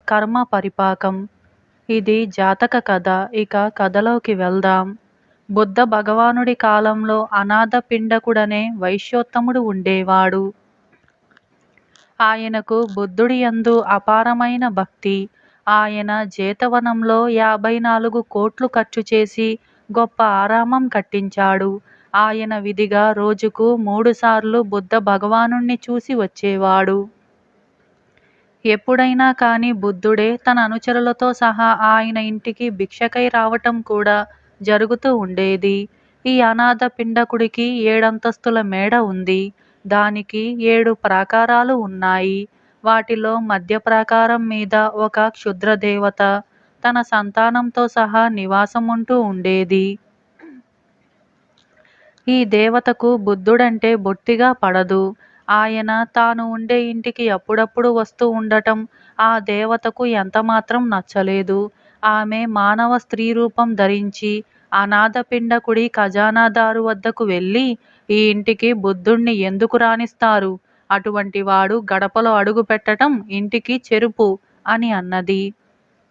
కర్మ పరిపాకం. ఇది జాతక కథ. ఇక కథలోకి వెళ్దాం. బుద్ధ భగవానుడి కాలంలో అనాథ పిండకుడనే వైశ్యోత్తముడు ఉండేవాడు. ఆయనకు బుద్ధుడి యందు అపారమైన భక్తి. ఆయన జేతవనంలో 54 కోట్లు ఖర్చు చేసి గొప్ప ఆరామం కట్టించాడు. ఆయన విధిగా రోజుకు 3 సార్లు బుద్ధ భగవానుణ్ణి చూసి వచ్చేవాడు. ఎప్పుడైనా కాని బుద్ధుడే తన అనుచరులతో సహా ఆయన ఇంటికి భిక్షకై రావటం కూడా జరుగుతూ ఉండేది. ఈ అనాథ పిండకుడికి 7 అంతస్తుల మేడ ఉంది. దానికి 7 ప్రాకారాలు ఉన్నాయి. వాటిలో మధ్య ప్రాకారం మీద ఒక క్షుద్ర దేవత తన సంతానంతో సహా నివాసముంటూ ఉండేది. ఈ దేవతకు బుద్ధుడంటే బొత్తిగా పడదు. ఆయన తాను ఉండే ఇంటికి అప్పుడప్పుడు వస్తూ ఉండటం ఆ దేవతకు ఎంతమాత్రం నచ్చలేదు. ఆమె మానవ స్త్రీ రూపం ధరించి అనాథ పిండకుడి ఖజానాదారు వద్దకు వెళ్ళి, ఈ ఇంటికి బుద్ధుణ్ణి ఎందుకు రానిస్తారు? అటువంటి వాడు గడపలో అడుగు పెట్టటం ఇంటికి చెరుపు అని అన్నది.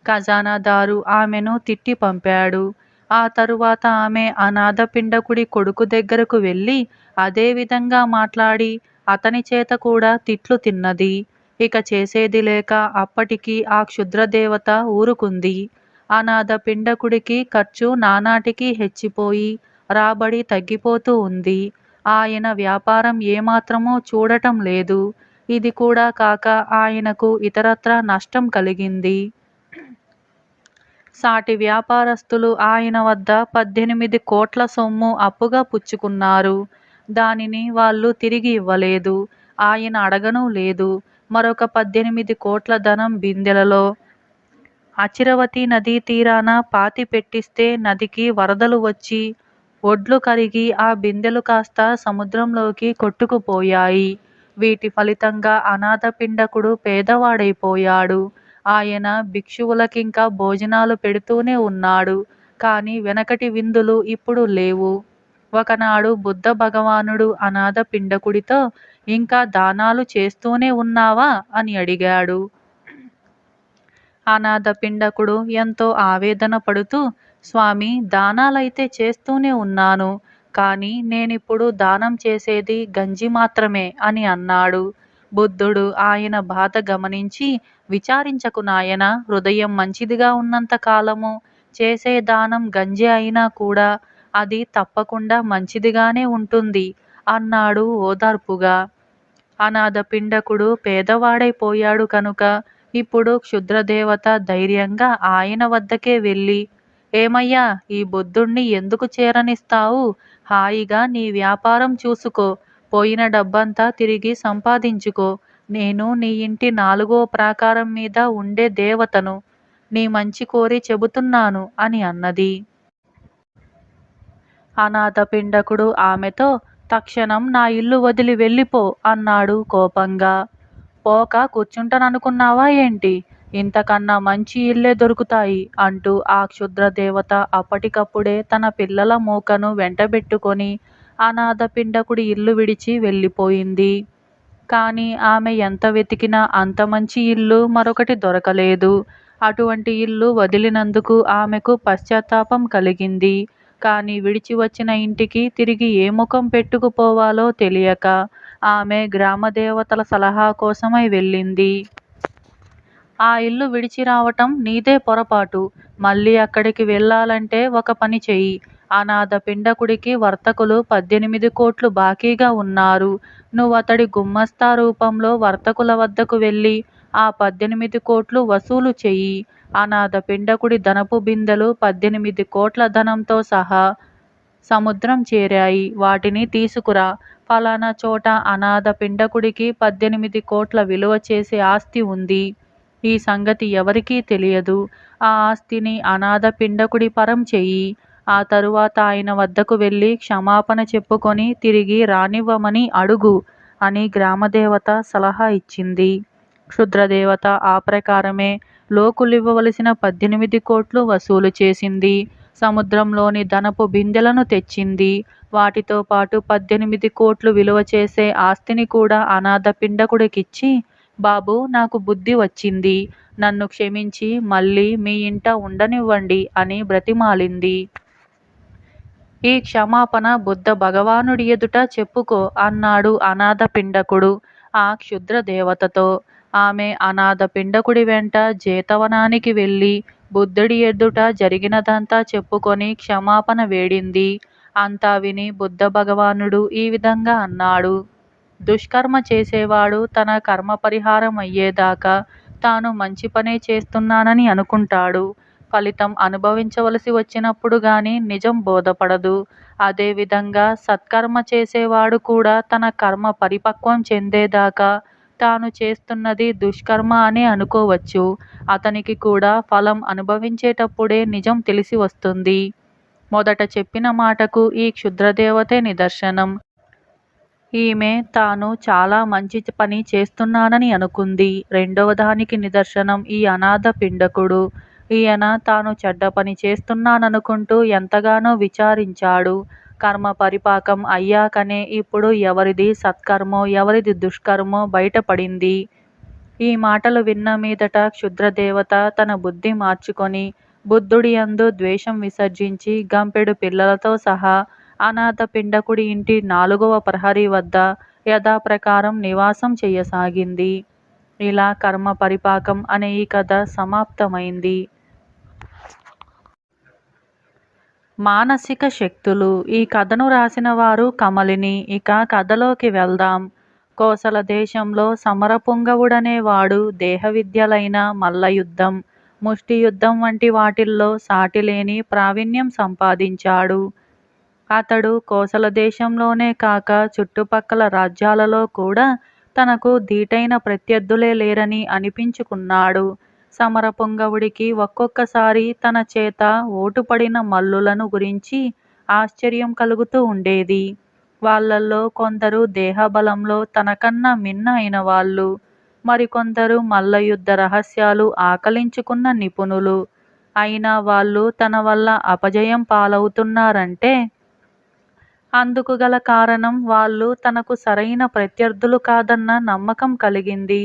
ఖజానాదారు ఆమెను తిట్టి పంపాడు. ఆ తరువాత ఆమె అనాథ పిండకుడి కొడుకు దగ్గరకు వెళ్ళి అదే విధంగా మాట్లాడి అతని చేత కూడా తిట్లు తిన్నది. ఇక చేసేది లేక అప్పటికి ఆ క్షుద్రదేవత ఊరుకుంది. అనాథ పిండకుడికి ఖర్చు నానాటికి హెచ్చిపోయి రాబడి తగ్గిపోతూ ఉంది. ఆయన వ్యాపారం ఏమాత్రమూ చూడటం లేదు. ఇది కూడా కాక ఆయనకు ఇతరత్రా నష్టం కలిగింది. సాటి వ్యాపారస్తులు ఆయన వద్ద 18 కోట్ల సొమ్ము అప్పుగా పుచ్చుకున్నారు. దానిని వాళ్ళు తిరిగి ఇవ్వలేదు. ఆయన అడగనూ లేదు. మరొక 18 కోట్ల ధనం బిందెలలో అచిరవతి నదీ తీరాన పాతి పెట్టిస్తే నదికి వరదలు వచ్చి ఒడ్లు కరిగి ఆ బిందెలు కాస్త సముద్రంలోకి కొట్టుకుపోయాయి. వీటి ఫలితంగా అనాథ పిండకుడు పేదవాడైపోయాడు. ఆయన భిక్షువులకింకా భోజనాలు పెడుతూనే ఉన్నాడు. కాని వెనకటి విందులు ఇప్పుడు లేవు. ఒకనాడు బుద్ధ భగవానుడు అనాథ పిండకుడితో, ఇంకా దానాలు చేస్తూనే ఉన్నావా అని అడిగాడు. అనాథ పిండకుడు ఎంతో ఆవేదన పడుతూ, స్వామి, దానాలైతే చేస్తూనే ఉన్నాను. కాని నేనిప్పుడు దానం చేసేది గంజి మాత్రమే అని అన్నాడు. బుద్ధుడు ఆయన బాధ గమనించి, విచారించకు నాయనా, హృదయం మంచిదిగా ఉన్నంత కాలము చేసే దానం గంజి అయినా కూడా అది తప్పకుండా మంచిదిగానే ఉంటుంది అన్నాడు ఓదార్పుగా. అనాథ పిండకుడు పేదవాడైపోయాడు కనుక ఇప్పుడు క్షుద్రదేవత ధైర్యంగా ఆయన వద్దకే వెళ్ళి, ఏమయ్యా, ఈ బుద్ధుణ్ణి ఎందుకు చేరనిస్తావు? హాయిగా నీ వ్యాపారం చూసుకో. పోయిన డబ్బంతా తిరిగి సంపాదించుకో. నేను నీ ఇంటి 4వ ప్రాకారం మీద ఉండే దేవతను. నీ మంచి కోరి చెబుతున్నాను అని అన్నది. అనాథ పిండకుడు ఆమెతో, తక్షణం నా ఇల్లు వదిలి వెళ్ళిపో అన్నాడు కోపంగా. పోక కూర్చుంటాననుకున్నావా ఏంటి? ఇంతకన్నా మంచి ఇల్లే దొరుకుతాయి అంటూ ఆ క్షుద్రదేవత అప్పటికప్పుడే తన పిల్లల మూకను వెంటబెట్టుకొని అనాథ పిండకుడి ఇల్లు విడిచి వెళ్ళిపోయింది. కాని ఆమె ఎంత వెతికినా అంత మంచి ఇల్లు మరొకటి దొరకలేదు. అటువంటి ఇల్లు వదిలినందుకు ఆమెకు పశ్చాత్తాపం కలిగింది. కాని విడిచి వచ్చిన ఇంటికి తిరిగి ఏ ముఖం పెట్టుకుపోవాలో తెలియక ఆమె గ్రామదేవతల సలహా కోసమై వెళ్ళింది. ఆ ఇల్లు విడిచి రావటం నీదే పొరపాటు. మళ్ళీ అక్కడికి వెళ్ళాలంటే ఒక పని చెయ్యి. అనాథ పిండకుడికి వర్తకులు 18 కోట్లు బాకీగా ఉన్నారు. నువ్వతడి గుమస్తా రూపంలో వర్తకుల వద్దకు వెళ్ళి ఆ 18 కోట్లు వసూలు చెయ్యి. అనాథ పిండకుడి ధనపు బిందెలు 18 కోట్ల ధనంతో సహా సముద్రం చేరాయి. వాటిని తీసుకురా. ఫలానా చోట అనాథ పిండకుడికి 18 కోట్ల విలువ చేసే ఆస్తి ఉంది. ఈ సంగతి ఎవరికీ తెలియదు. ఆ ఆస్తిని అనాథ పిండకుడి పరం చెయ్యి. ఆ తరువాత ఆయన వద్దకు వెళ్ళి క్షమాపణ చెప్పుకొని తిరిగి రానివ్వమని అడుగు అని గ్రామదేవత సలహా ఇచ్చింది. క్షుద్రదేవత ఆ ప్రకారమే లోకులివ్వవలసిన 18 కోట్లు వసూలు చేసింది. సముద్రంలోని ధనపు బిందెలను తెచ్చింది. వాటితో పాటు 18 కోట్లు విలువ చేసే ఆస్తిని కూడా అనాథ పిండకుడికిచ్చి బాబూ, నాకు బుద్ధి వచ్చింది. నన్ను క్షమించి మళ్ళీ మీ ఇంట ఉండనివ్వండి అని బ్రతిమాలింది. ఈ క్షమాపణ బుద్ధ భగవానుడి ఎదుట చెప్పుకో అన్నాడు అనాథ పిండకుడు ఆ క్షుద్ర దేవతతో. ఆమె అనాథ పిండకుడి వెంట జేతవనానికి వెళ్ళి బుద్ధుడి ఎదుట జరిగినదంతా చెప్పుకొని క్షమాపణ వేడింది. అంతా విని బుద్ధ భగవానుడు ఈ విధంగా అన్నాడు: దుష్కర్మ చేసేవాడు తన కర్మ పరిహారం అయ్యేదాకా తాను మంచి పనే చేస్తున్నానని అనుకుంటాడు. ఫలితం అనుభవించవలసి వచ్చినప్పుడు గాని నిజం బోధపడదు. అదేవిధంగా సత్కర్మ చేసేవాడు కూడా తన కర్మ పరిపక్వం చెందేదాకా తాను చేస్తున్నది దుష్కర్మ అని అనుకోవచ్చు. అతనికి కూడా ఫలం అనుభవించేటప్పుడే నిజం తెలిసి వస్తుంది. మొదట చెప్పిన మాటకు ఈ క్షుద్రదేవతే నిదర్శనం. ఈమె తాను చాలా మంచి పని చేస్తున్నానని అనుకుంది. రెండవ దానికి నిదర్శనం ఈ అనాథ పిండకుడు. ఈయన తాను చెడ్డ పని చేస్తున్నాననుకుంటూ ఎంతగానో విచారించాడు. కర్మ పరిపాకం అయ్యాకనే ఇప్పుడు ఎవరిది సత్కర్మో ఎవరిది దుష్కర్మో బయటపడింది. ఈ మాటలు విన్న మీదట క్షుద్రదేవత తన బుద్ధి మార్చుకొని బుద్ధుడి యందు ద్వేషం విసర్జించి గంపెడు పిల్లలతో సహా అనాథ పిండకుడి ఇంటి 4వ ప్రహరీ వద్ద యథాప్రకారం నివాసం చెయ్యసాగింది. ఇలా కర్మ పరిపాకం అనే ఈ కథ సమాప్తమైంది. మానసిక శక్తులు. ఈ కథను రాసిన వారు కమలిని. ఇక కథలోకి వెళ్దాం. కోసల దేశంలో సమరపుంగవుడనేవాడు దేహవిద్యలైన మల్లయుద్ధం, ముష్టియుద్ధం వంటి వాటిల్లో సాటిలేని ప్రావీణ్యం సంపాదించాడు. అతడు కోసల దేశంలోనే కాక చుట్టుపక్కల రాజ్యాలలో కూడా తనకు దీటైన ప్రత్యర్థులే లేరని అనిపించుకున్నాడు. సమరపుంగవుడికి ఒక్కొక్కసారి తన చేత ఓటుపడిన మల్లులను గురించి ఆశ్చర్యం కలుగుతూ ఉండేది. వాళ్ళల్లో కొందరు దేహబలంలో తనకన్నా మిన్న అయిన వాళ్ళు, మరికొందరు మల్లయుద్ధ రహస్యాలు ఆకలించుకున్న నిపుణులు. అయినా వాళ్ళు తన వల్ల అపజయం పాలవుతున్నారంటే అందుకు గల కారణం వాళ్ళు తనకు సరైన ప్రత్యర్థులు కాదన్న నమ్మకం కలిగింది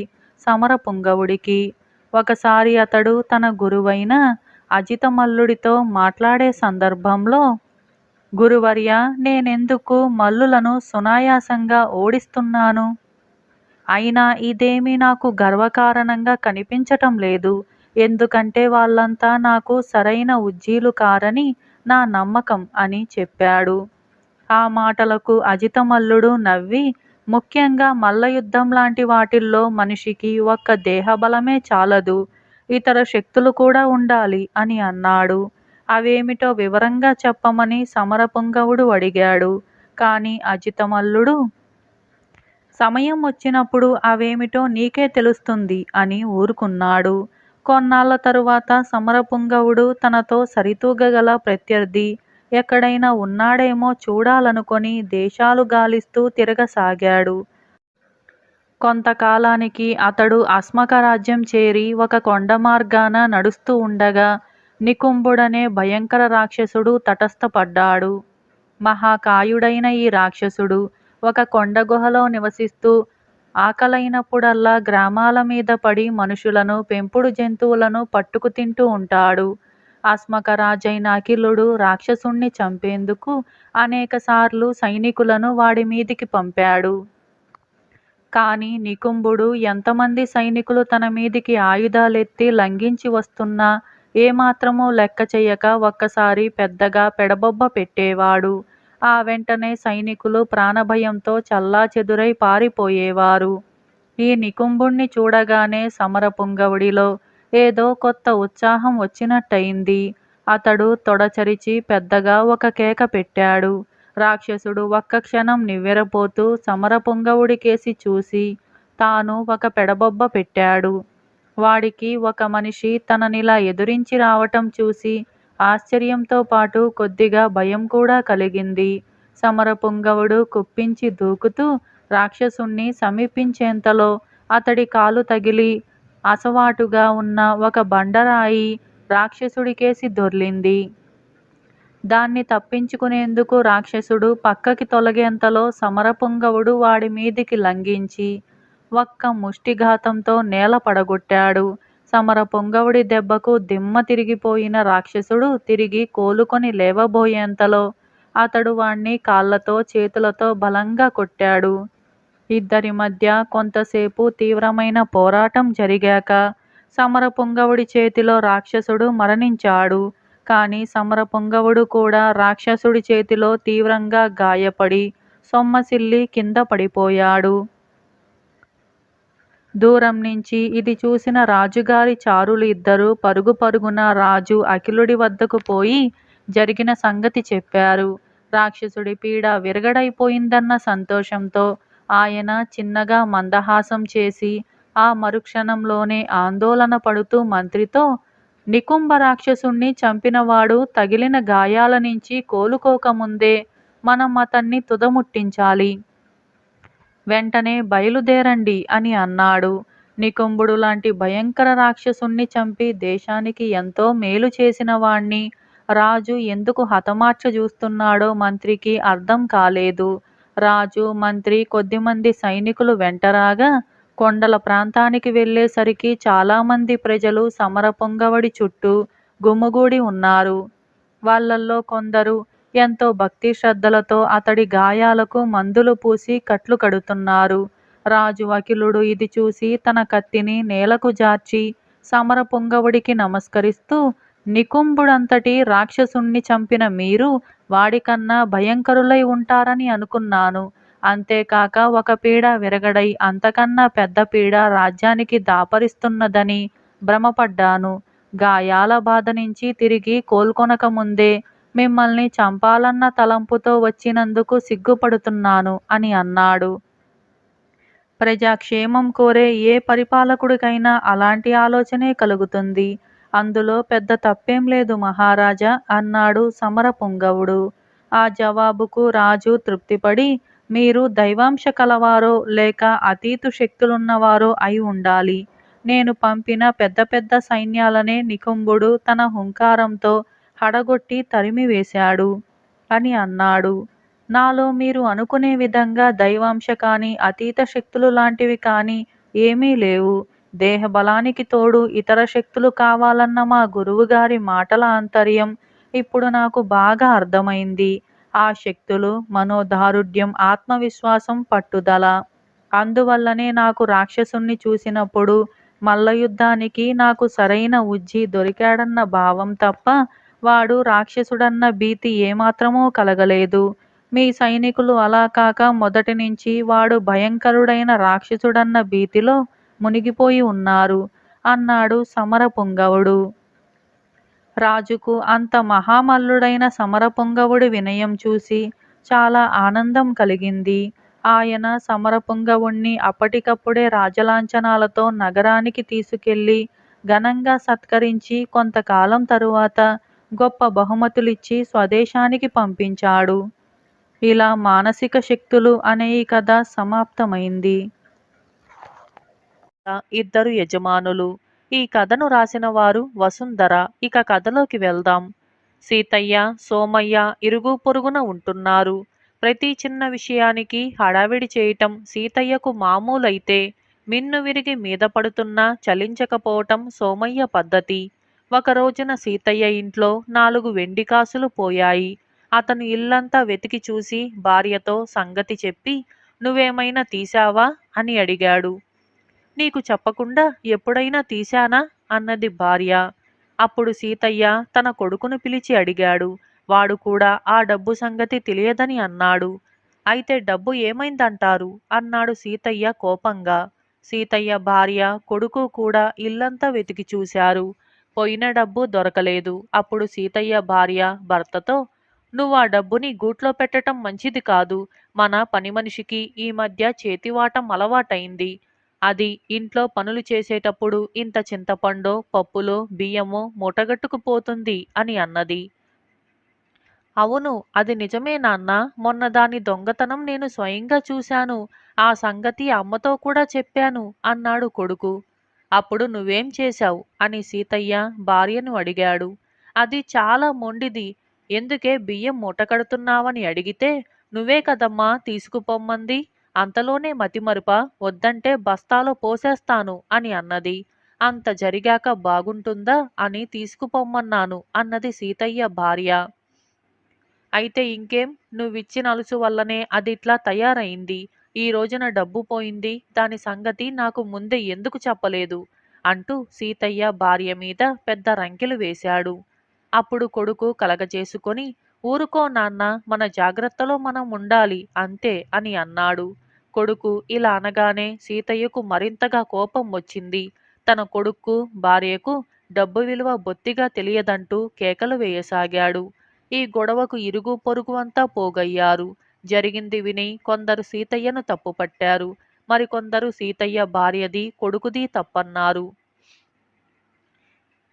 సమరపుంగవుడికి. ఒకసారి అతడు తన గురువైన అజితమల్లుడితో మాట్లాడే సందర్భంలో, గురువర్యా, నేనెందుకు మల్లులను సునాయాసంగా ఓడిస్తున్నాను? అయినా ఇదేమీ నాకు గర్వకారణంగా కనిపించటం లేదు. ఎందుకంటే వాళ్ళంతా నాకు సరైన ఉజ్జీలు కారని నా నమ్మకం అని చెప్పాడు. ఆ మాటలకు అజితమల్లుడు నవ్వి, ముఖ్యంగా మల్లయుద్ధం లాంటి వాటిల్లో మనిషికి ఒక్క దేహబలమే చాలదు, ఇతర శక్తులు కూడా ఉండాలి అని అన్నాడు. అవేమిటో వివరంగా చెప్పమని సమరపుంగవుడు అడిగాడు. కాని అజితమల్లుడు, సమయం వచ్చినప్పుడు అవేమిటో నీకే తెలుస్తుంది అని ఊరుకున్నాడు. కొన్నాళ్ల తరువాత సమరపుంగవుడు తనతో సరితూగగల ప్రత్యర్థి ఎక్కడైనా ఉన్నాడేమో చూడాలనుకొని దేశాలు గాలిస్తూ తిరగసాగాడు. కొంతకాలానికి అతడు అస్మక రాజ్యం చేరి ఒక కొండ మార్గాన నడుస్తూ ఉండగా నికుంభుడనే భయంకర రాక్షసుడు తటస్థపడ్డాడు. మహాకాయుడైన ఈ రాక్షసుడు ఒక కొండ గుహలో నివసిస్తూ ఆకలైనప్పుడల్లా గ్రామాల మీద పడి మనుషులను, పెంపుడు జంతువులను పట్టుకు తింటూ ఉంటాడు. అస్మక రాజైన అఖిలుడు రాక్షసుణ్ణి చంపేందుకు అనేకసార్లు సైనికులను వాడి మీదికి పంపాడు. కాని నికుంభుడు ఎంతమంది సైనికులు తన మీదికి ఆయుధాలెత్తి లంఘించి వస్తున్నా ఏమాత్రమూ లెక్క చెయ్యక ఒక్కసారి పెద్దగా పెడబొబ్బ పెట్టేవాడు. ఆ వెంటనే సైనికులు ప్రాణభయంతో చల్లాచెదురై పారిపోయేవారు. ఈ నికుంభుణ్ణి చూడగానే సమరపుంగవుడిలో ఏదో కొత్త ఉత్సాహం వచ్చినట్టయింది. అతడు తొడచరిచి పెద్దగా ఒక కేక పెట్టాడు. రాక్షసుడు ఒక్క క్షణం నివ్వెరపోతూ సమరపుంగవుడికేసి చూసి తాను ఒక పెడబొబ్బ పెట్టాడు. వాడికి ఒక మనిషి తననిలా ఎదురించి రావటం చూసి ఆశ్చర్యంతో పాటు కొద్దిగా భయం కూడా కలిగింది. సమరపుంగవుడు కుప్పించి దూకుతూ రాక్షసుణ్ణి సమీపించేంతలో అతడి కాలు తగిలి అసవాటుగా ఉన్న ఒక బండరాయి రాక్షసుడికేసి దొర్లింది. దాన్ని తప్పించుకునేందుకు రాక్షసుడు పక్కకి తొలగేంతలో సమరపుంగవుడు వాడి మీదికి లంఘించి ఒక్క ముష్టిఘాతంతో నేల పడగొట్టాడు. సమర పొంగవుడి దెబ్బకు దిమ్మ తిరిగిపోయిన రాక్షసుడు తిరిగి కోలుకొని లేవబోయేంతలో అతడు వాణ్ణి కాళ్ళతో చేతులతో బలంగా కొట్టాడు. ఇద్దరి మధ్య కొంతసేపు తీవ్రమైన పోరాటం జరిగాక సమరపుంగవుడి చేతిలో రాక్షసుడు మరణించాడు. కాని సమరపుంగవుడు కూడా రాక్షసుడి చేతిలో తీవ్రంగా గాయపడి సొమ్మసిల్లి కింద పడిపోయాడు. దూరం నుంచి ఇది చూసిన రాజుగారి చారులు ఇద్దరూ పరుగు పరుగున రాజు అఖిలుడి వద్దకు పోయి జరిగిన సంగతి చెప్పారు. రాక్షసుడి పీడ విరగడైపోయిందన్న సంతోషంతో ఆయన చిన్నగా మందహాసం చేసి ఆ మరుక్షణంలోనే ఆందోళన పడుతూ మంత్రితో, నికుంభ రాక్షసుణ్ణి చంపినవాడు తగిలిన గాయాల నుంచి కోలుకోకముందే మనం అతన్ని తుదముట్టించాలి. వెంటనే బయలుదేరండి అని అన్నాడు. నికుంభుడు లాంటి భయంకర రాక్షసుణ్ణి చంపి దేశానికి ఎంతో మేలు చేసిన వాణ్ణి రాజు ఎందుకు హతమార్చ చూస్తున్నాడో మంత్రికి అర్థం కాలేదు. రాజు మంత్రి కొద్దిమంది సైనికులు వెంటరాగా కొండల ప్రాంతానికి వెళ్ళేసరికి చాలామంది ప్రజలు సమరపొంగవడి చుట్టూ గుమిగూడి ఉన్నారు. వాళ్ళల్లో కొందరు ఎంతో భక్తి శ్రద్ధలతో అతడి గాయాలకు మందులు పూసి కట్లు కడుతున్నారు. రాజు అఖిలుడు ఇది చూసి తన కత్తిని నేలకు జార్చి సమరపుంగవుడికి నమస్కరిస్తూ, నికుంభుడంతటి రాక్షసుణ్ణి చంపిన మీరు వాడికన్నా భయంకరులై ఉంటారని అనుకున్నాను. అంతేకాక ఒక పీడ విరగడై అంతకన్నా పెద్ద పీడ రాజ్యానికి దాపరిస్తున్నదని భ్రమపడ్డాను. గాయాల బాధ నుంచి తిరిగి కోలుకొనక ముందే మిమ్మల్ని చంపాలన్న తలంపుతో వచ్చినందుకు సిగ్గుపడుతున్నాను అని అన్నాడు. ప్రజాక్షేమం కోరే ఏ పరిపాలకుడికైనా అలాంటి ఆలోచనే కలుగుతుంది. అందులో పెద్ద తప్పేం లేదు మహారాజా అన్నాడు సమరపుంగవుడు. ఆ జవాబుకు రాజు తృప్తిపడి, మీరు దైవాంశ కలవారో లేక అతీతు శక్తులున్నవారో అయి ఉండాలి. నేను పంపిన పెద్ద పెద్ద సైన్యాలనే నికుంభుడు తన హుంకారంతో హడగొట్టి తరిమివేశాడు అని అన్నాడు. నాలో మీరు అనుకునే విధంగా దైవాంశ కాని అతీత శక్తులు లాంటివి కాని ఏమీ లేవు. దేహ బలానికి తోడు ఇతర శక్తులు కావాలన్న మా గురువుగారి మాటల ఆంతర్యం ఇప్పుడు నాకు బాగా అర్థమైంది. ఆ శక్తులు మనోదారుఢ్యం, ఆత్మవిశ్వాసం, పట్టుదల. అందువల్లనే నాకు రాక్షసుణ్ణి చూసినప్పుడు మల్లయుద్ధానికి నాకు సరైన ఉజ్జి దొరికాడన్న భావం తప్ప వాడు రాక్షసుడన్న భీతి ఏమాత్రమూ కలగలేదు. మీ సైనికులు అలా కాక మొదటి నుంచి వాడు భయంకరుడైన రాక్షసుడన్న భీతిలో మునిగిపోయి ఉన్నారు అన్నాడు సమరపుంగవుడు. రాజుకు అంత మహామల్లుడైన సమరపుంగవుడి వినయం చూసి చాలా ఆనందం కలిగింది. ఆయన సమరపుంగవుణ్ణి అప్పటికప్పుడే రాజలాంఛనాలతో నగరానికి తీసుకెళ్లి ఘనంగా సత్కరించి కొంతకాలం తరువాత గొప్ప బహుమతులిచ్చి స్వదేశానికి పంపించాడు. ఇలా మానసిక శక్తులు అనే ఈ కథ సమాప్తమైంది. ఇద్దరు యజమానులు. ఈ కథను రాసిన వారు వసుంధర. ఇక కథలోకి వెళ్దాం. సీతయ్య, సోమయ్య ఇరుగు పొరుగున ఉంటున్నారు. ప్రతి చిన్న విషయానికి హడావిడి చేయటం సీతయ్యకు మామూలైతే మిన్ను విరిగి మీద పడుతున్నా చలించకపోవటం సోమయ్య పద్ధతి. ఒక రోజున సీతయ్య ఇంట్లో 4 వెండి కాసులు పోయాయి. అతను ఇల్లంతా వెతికి చూసి భార్యతో సంగతి చెప్పి, నువ్వేమైనా తీశావా అని అడిగాడు. నీకు చెప్పకుండా ఎప్పుడైనా తీశానా అన్నది భార్య. అప్పుడు సీతయ్య తన కొడుకును పిలిచి అడిగాడు. వాడు కూడా ఆ డబ్బు సంగతి తెలియదని అన్నాడు. అయితే డబ్బు ఏమైందంటారు అన్నాడు సీతయ్య కోపంగా. సీతయ్య భార్య, కొడుకు కూడా ఇల్లంతా వెతికి చూశారు. పోయిన డబ్బు దొరకలేదు. అప్పుడు సీతయ్య భార్య భర్తతో, నువ్వు ఆ డబ్బుని గూట్లో పెట్టటం మంచిది కాదు. మన పని మనిషికి ఈ మధ్య చేతివాటం అలవాటైంది. అది ఇంట్లో పనులు చేసేటప్పుడు ఇంత చింతపండో, పప్పులో, బియ్యమో మూటగట్టుకుపోతుంది అని అన్నది. అవును, అది నిజమే నాన్నా. మొన్న దాని దొంగతనం నేను స్వయంగా చూశాను. ఆ సంగతి అమ్మతో కూడా చెప్పాను అన్నాడు కొడుకు. అప్పుడు నువ్వేం చేశావు అని సీతయ్య భార్యను అడిగాడు. అది చాలా మొండిది. ఎందుకే బియ్యం మూటకడుతున్నావని అడిగితే, నువ్వే కదమ్మా తీసుకుపోమ్మంది. అంతలోనే మతిమరుప, వద్దంటే బస్తాలో పోసేస్తాను అని అన్నది. అంత జరిగాక బాగుంటుందా అని తీసుకుపొమ్మన్నాను అన్నది సీతయ్య భార్య. అయితే ఇంకేం, నువ్విచ్చిన అలుసు వల్లనే అదిట్లా తయారయింది. ఈ రోజున డబ్బు పోయింది, దాని సంగతి నాకు ముందే ఎందుకు చెప్పలేదు అంటూ సీతయ్య భార్య మీద పెద్ద రంకెలు వేశాడు. అప్పుడు కొడుకు కలగజేసుకొని, ఊరుకో నాన్న, మన జాగ్రత్తలో మనం ఉండాలి అంతే అని అన్నాడు. కొడుకు ఇలా అనగానే సీతయ్యకు మరింతగా కోపం వచ్చింది. తన కొడుక్కు, భార్యకు డబ్బు విలువ బొత్తిగా తెలియదంటూ కేకలు వేయసాగాడు. ఈ గొడవకు ఇరుగు పొరుగు అంతా పోగయ్యారు. జరిగింది విని కొందరు సీతయ్యను తప్పుపట్టారు. మరికొందరు సీతయ్య భార్యది, కొడుకుది తప్పన్నారు.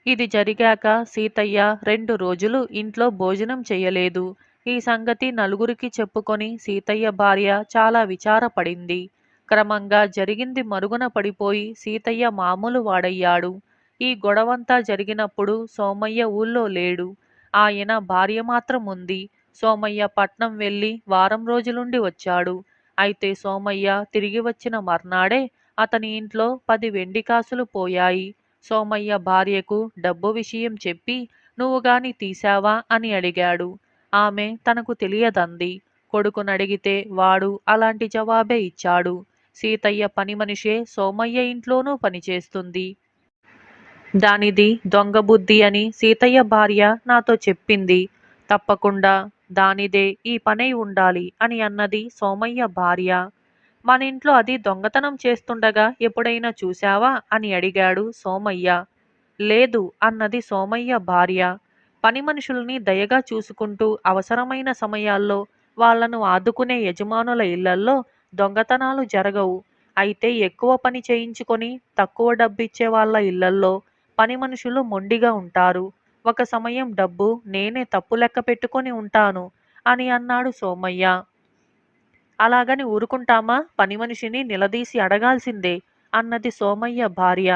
ఇది జరిగాక సీతయ్య 2 రోజులు ఇంట్లో భోజనం చెయ్యలేదు. ఈ సంగతి నలుగురికి చెప్పుకొని సీతయ్య భార్య చాలా విచారపడింది. క్రమంగా జరిగింది మరుగున పడిపోయి సీతయ్య మామూలు వాడయ్యాడు. ఈ గొడవంతా జరిగినప్పుడు సోమయ్య ఊళ్ళో లేడు. ఆయన భార్య మాత్రం ఉంది. సోమయ్య పట్నం వెళ్ళి వారం రోజులుండి వచ్చాడు. అయితే సోమయ్య తిరిగి వచ్చిన మర్నాడే అతని ఇంట్లో 10 వెండి కాసులు పోయాయి. సోమయ్య భార్యకు డబ్బు విషయం చెప్పి, నువ్వు గాని తీశావా అని అడిగాడు. ఆమె తనకు తెలియదంది. కొడుకునడిగితే వాడు అలాంటి జవాబే ఇచ్చాడు. సీతయ్య పని మనిషే సోమయ్య ఇంట్లోనూ పనిచేస్తుంది. దానిది దొంగ బుద్ధి అని సీతయ్య భార్య నాతో చెప్పింది. తప్పకుండా దానిదే ఈ పనై ఉండాలి అని అన్నది సోమయ్య భార్య. మనింట్లో అది దొంగతనం చేస్తుండగా ఎప్పుడైనా చూశావా అని అడిగాడు సోమయ్య. లేదు అన్నది సోమయ్య భార్య. పని మనుషుల్ని దయగా చూసుకుంటూ అవసరమైన సమయాల్లో వాళ్లను ఆదుకునే యజమానుల ఇళ్లల్లో దొంగతనాలు జరగవు. అయితే ఎక్కువ పని చేయించుకొని తక్కువ డబ్బిచ్చే వాళ్ళ ఇళ్లల్లో పని మనుషులు మొండిగా ఉంటారు. ఒక సమయం డబ్బు నేనే తప్పు లెక్క పెట్టుకొని ఉంటాను అని అన్నాడు సోమయ్య. అలాగని ఊరుకుంటామా, పని మనిషిని నిలదీసి అడగాల్సిందే అన్నది సోమయ్య భార్య.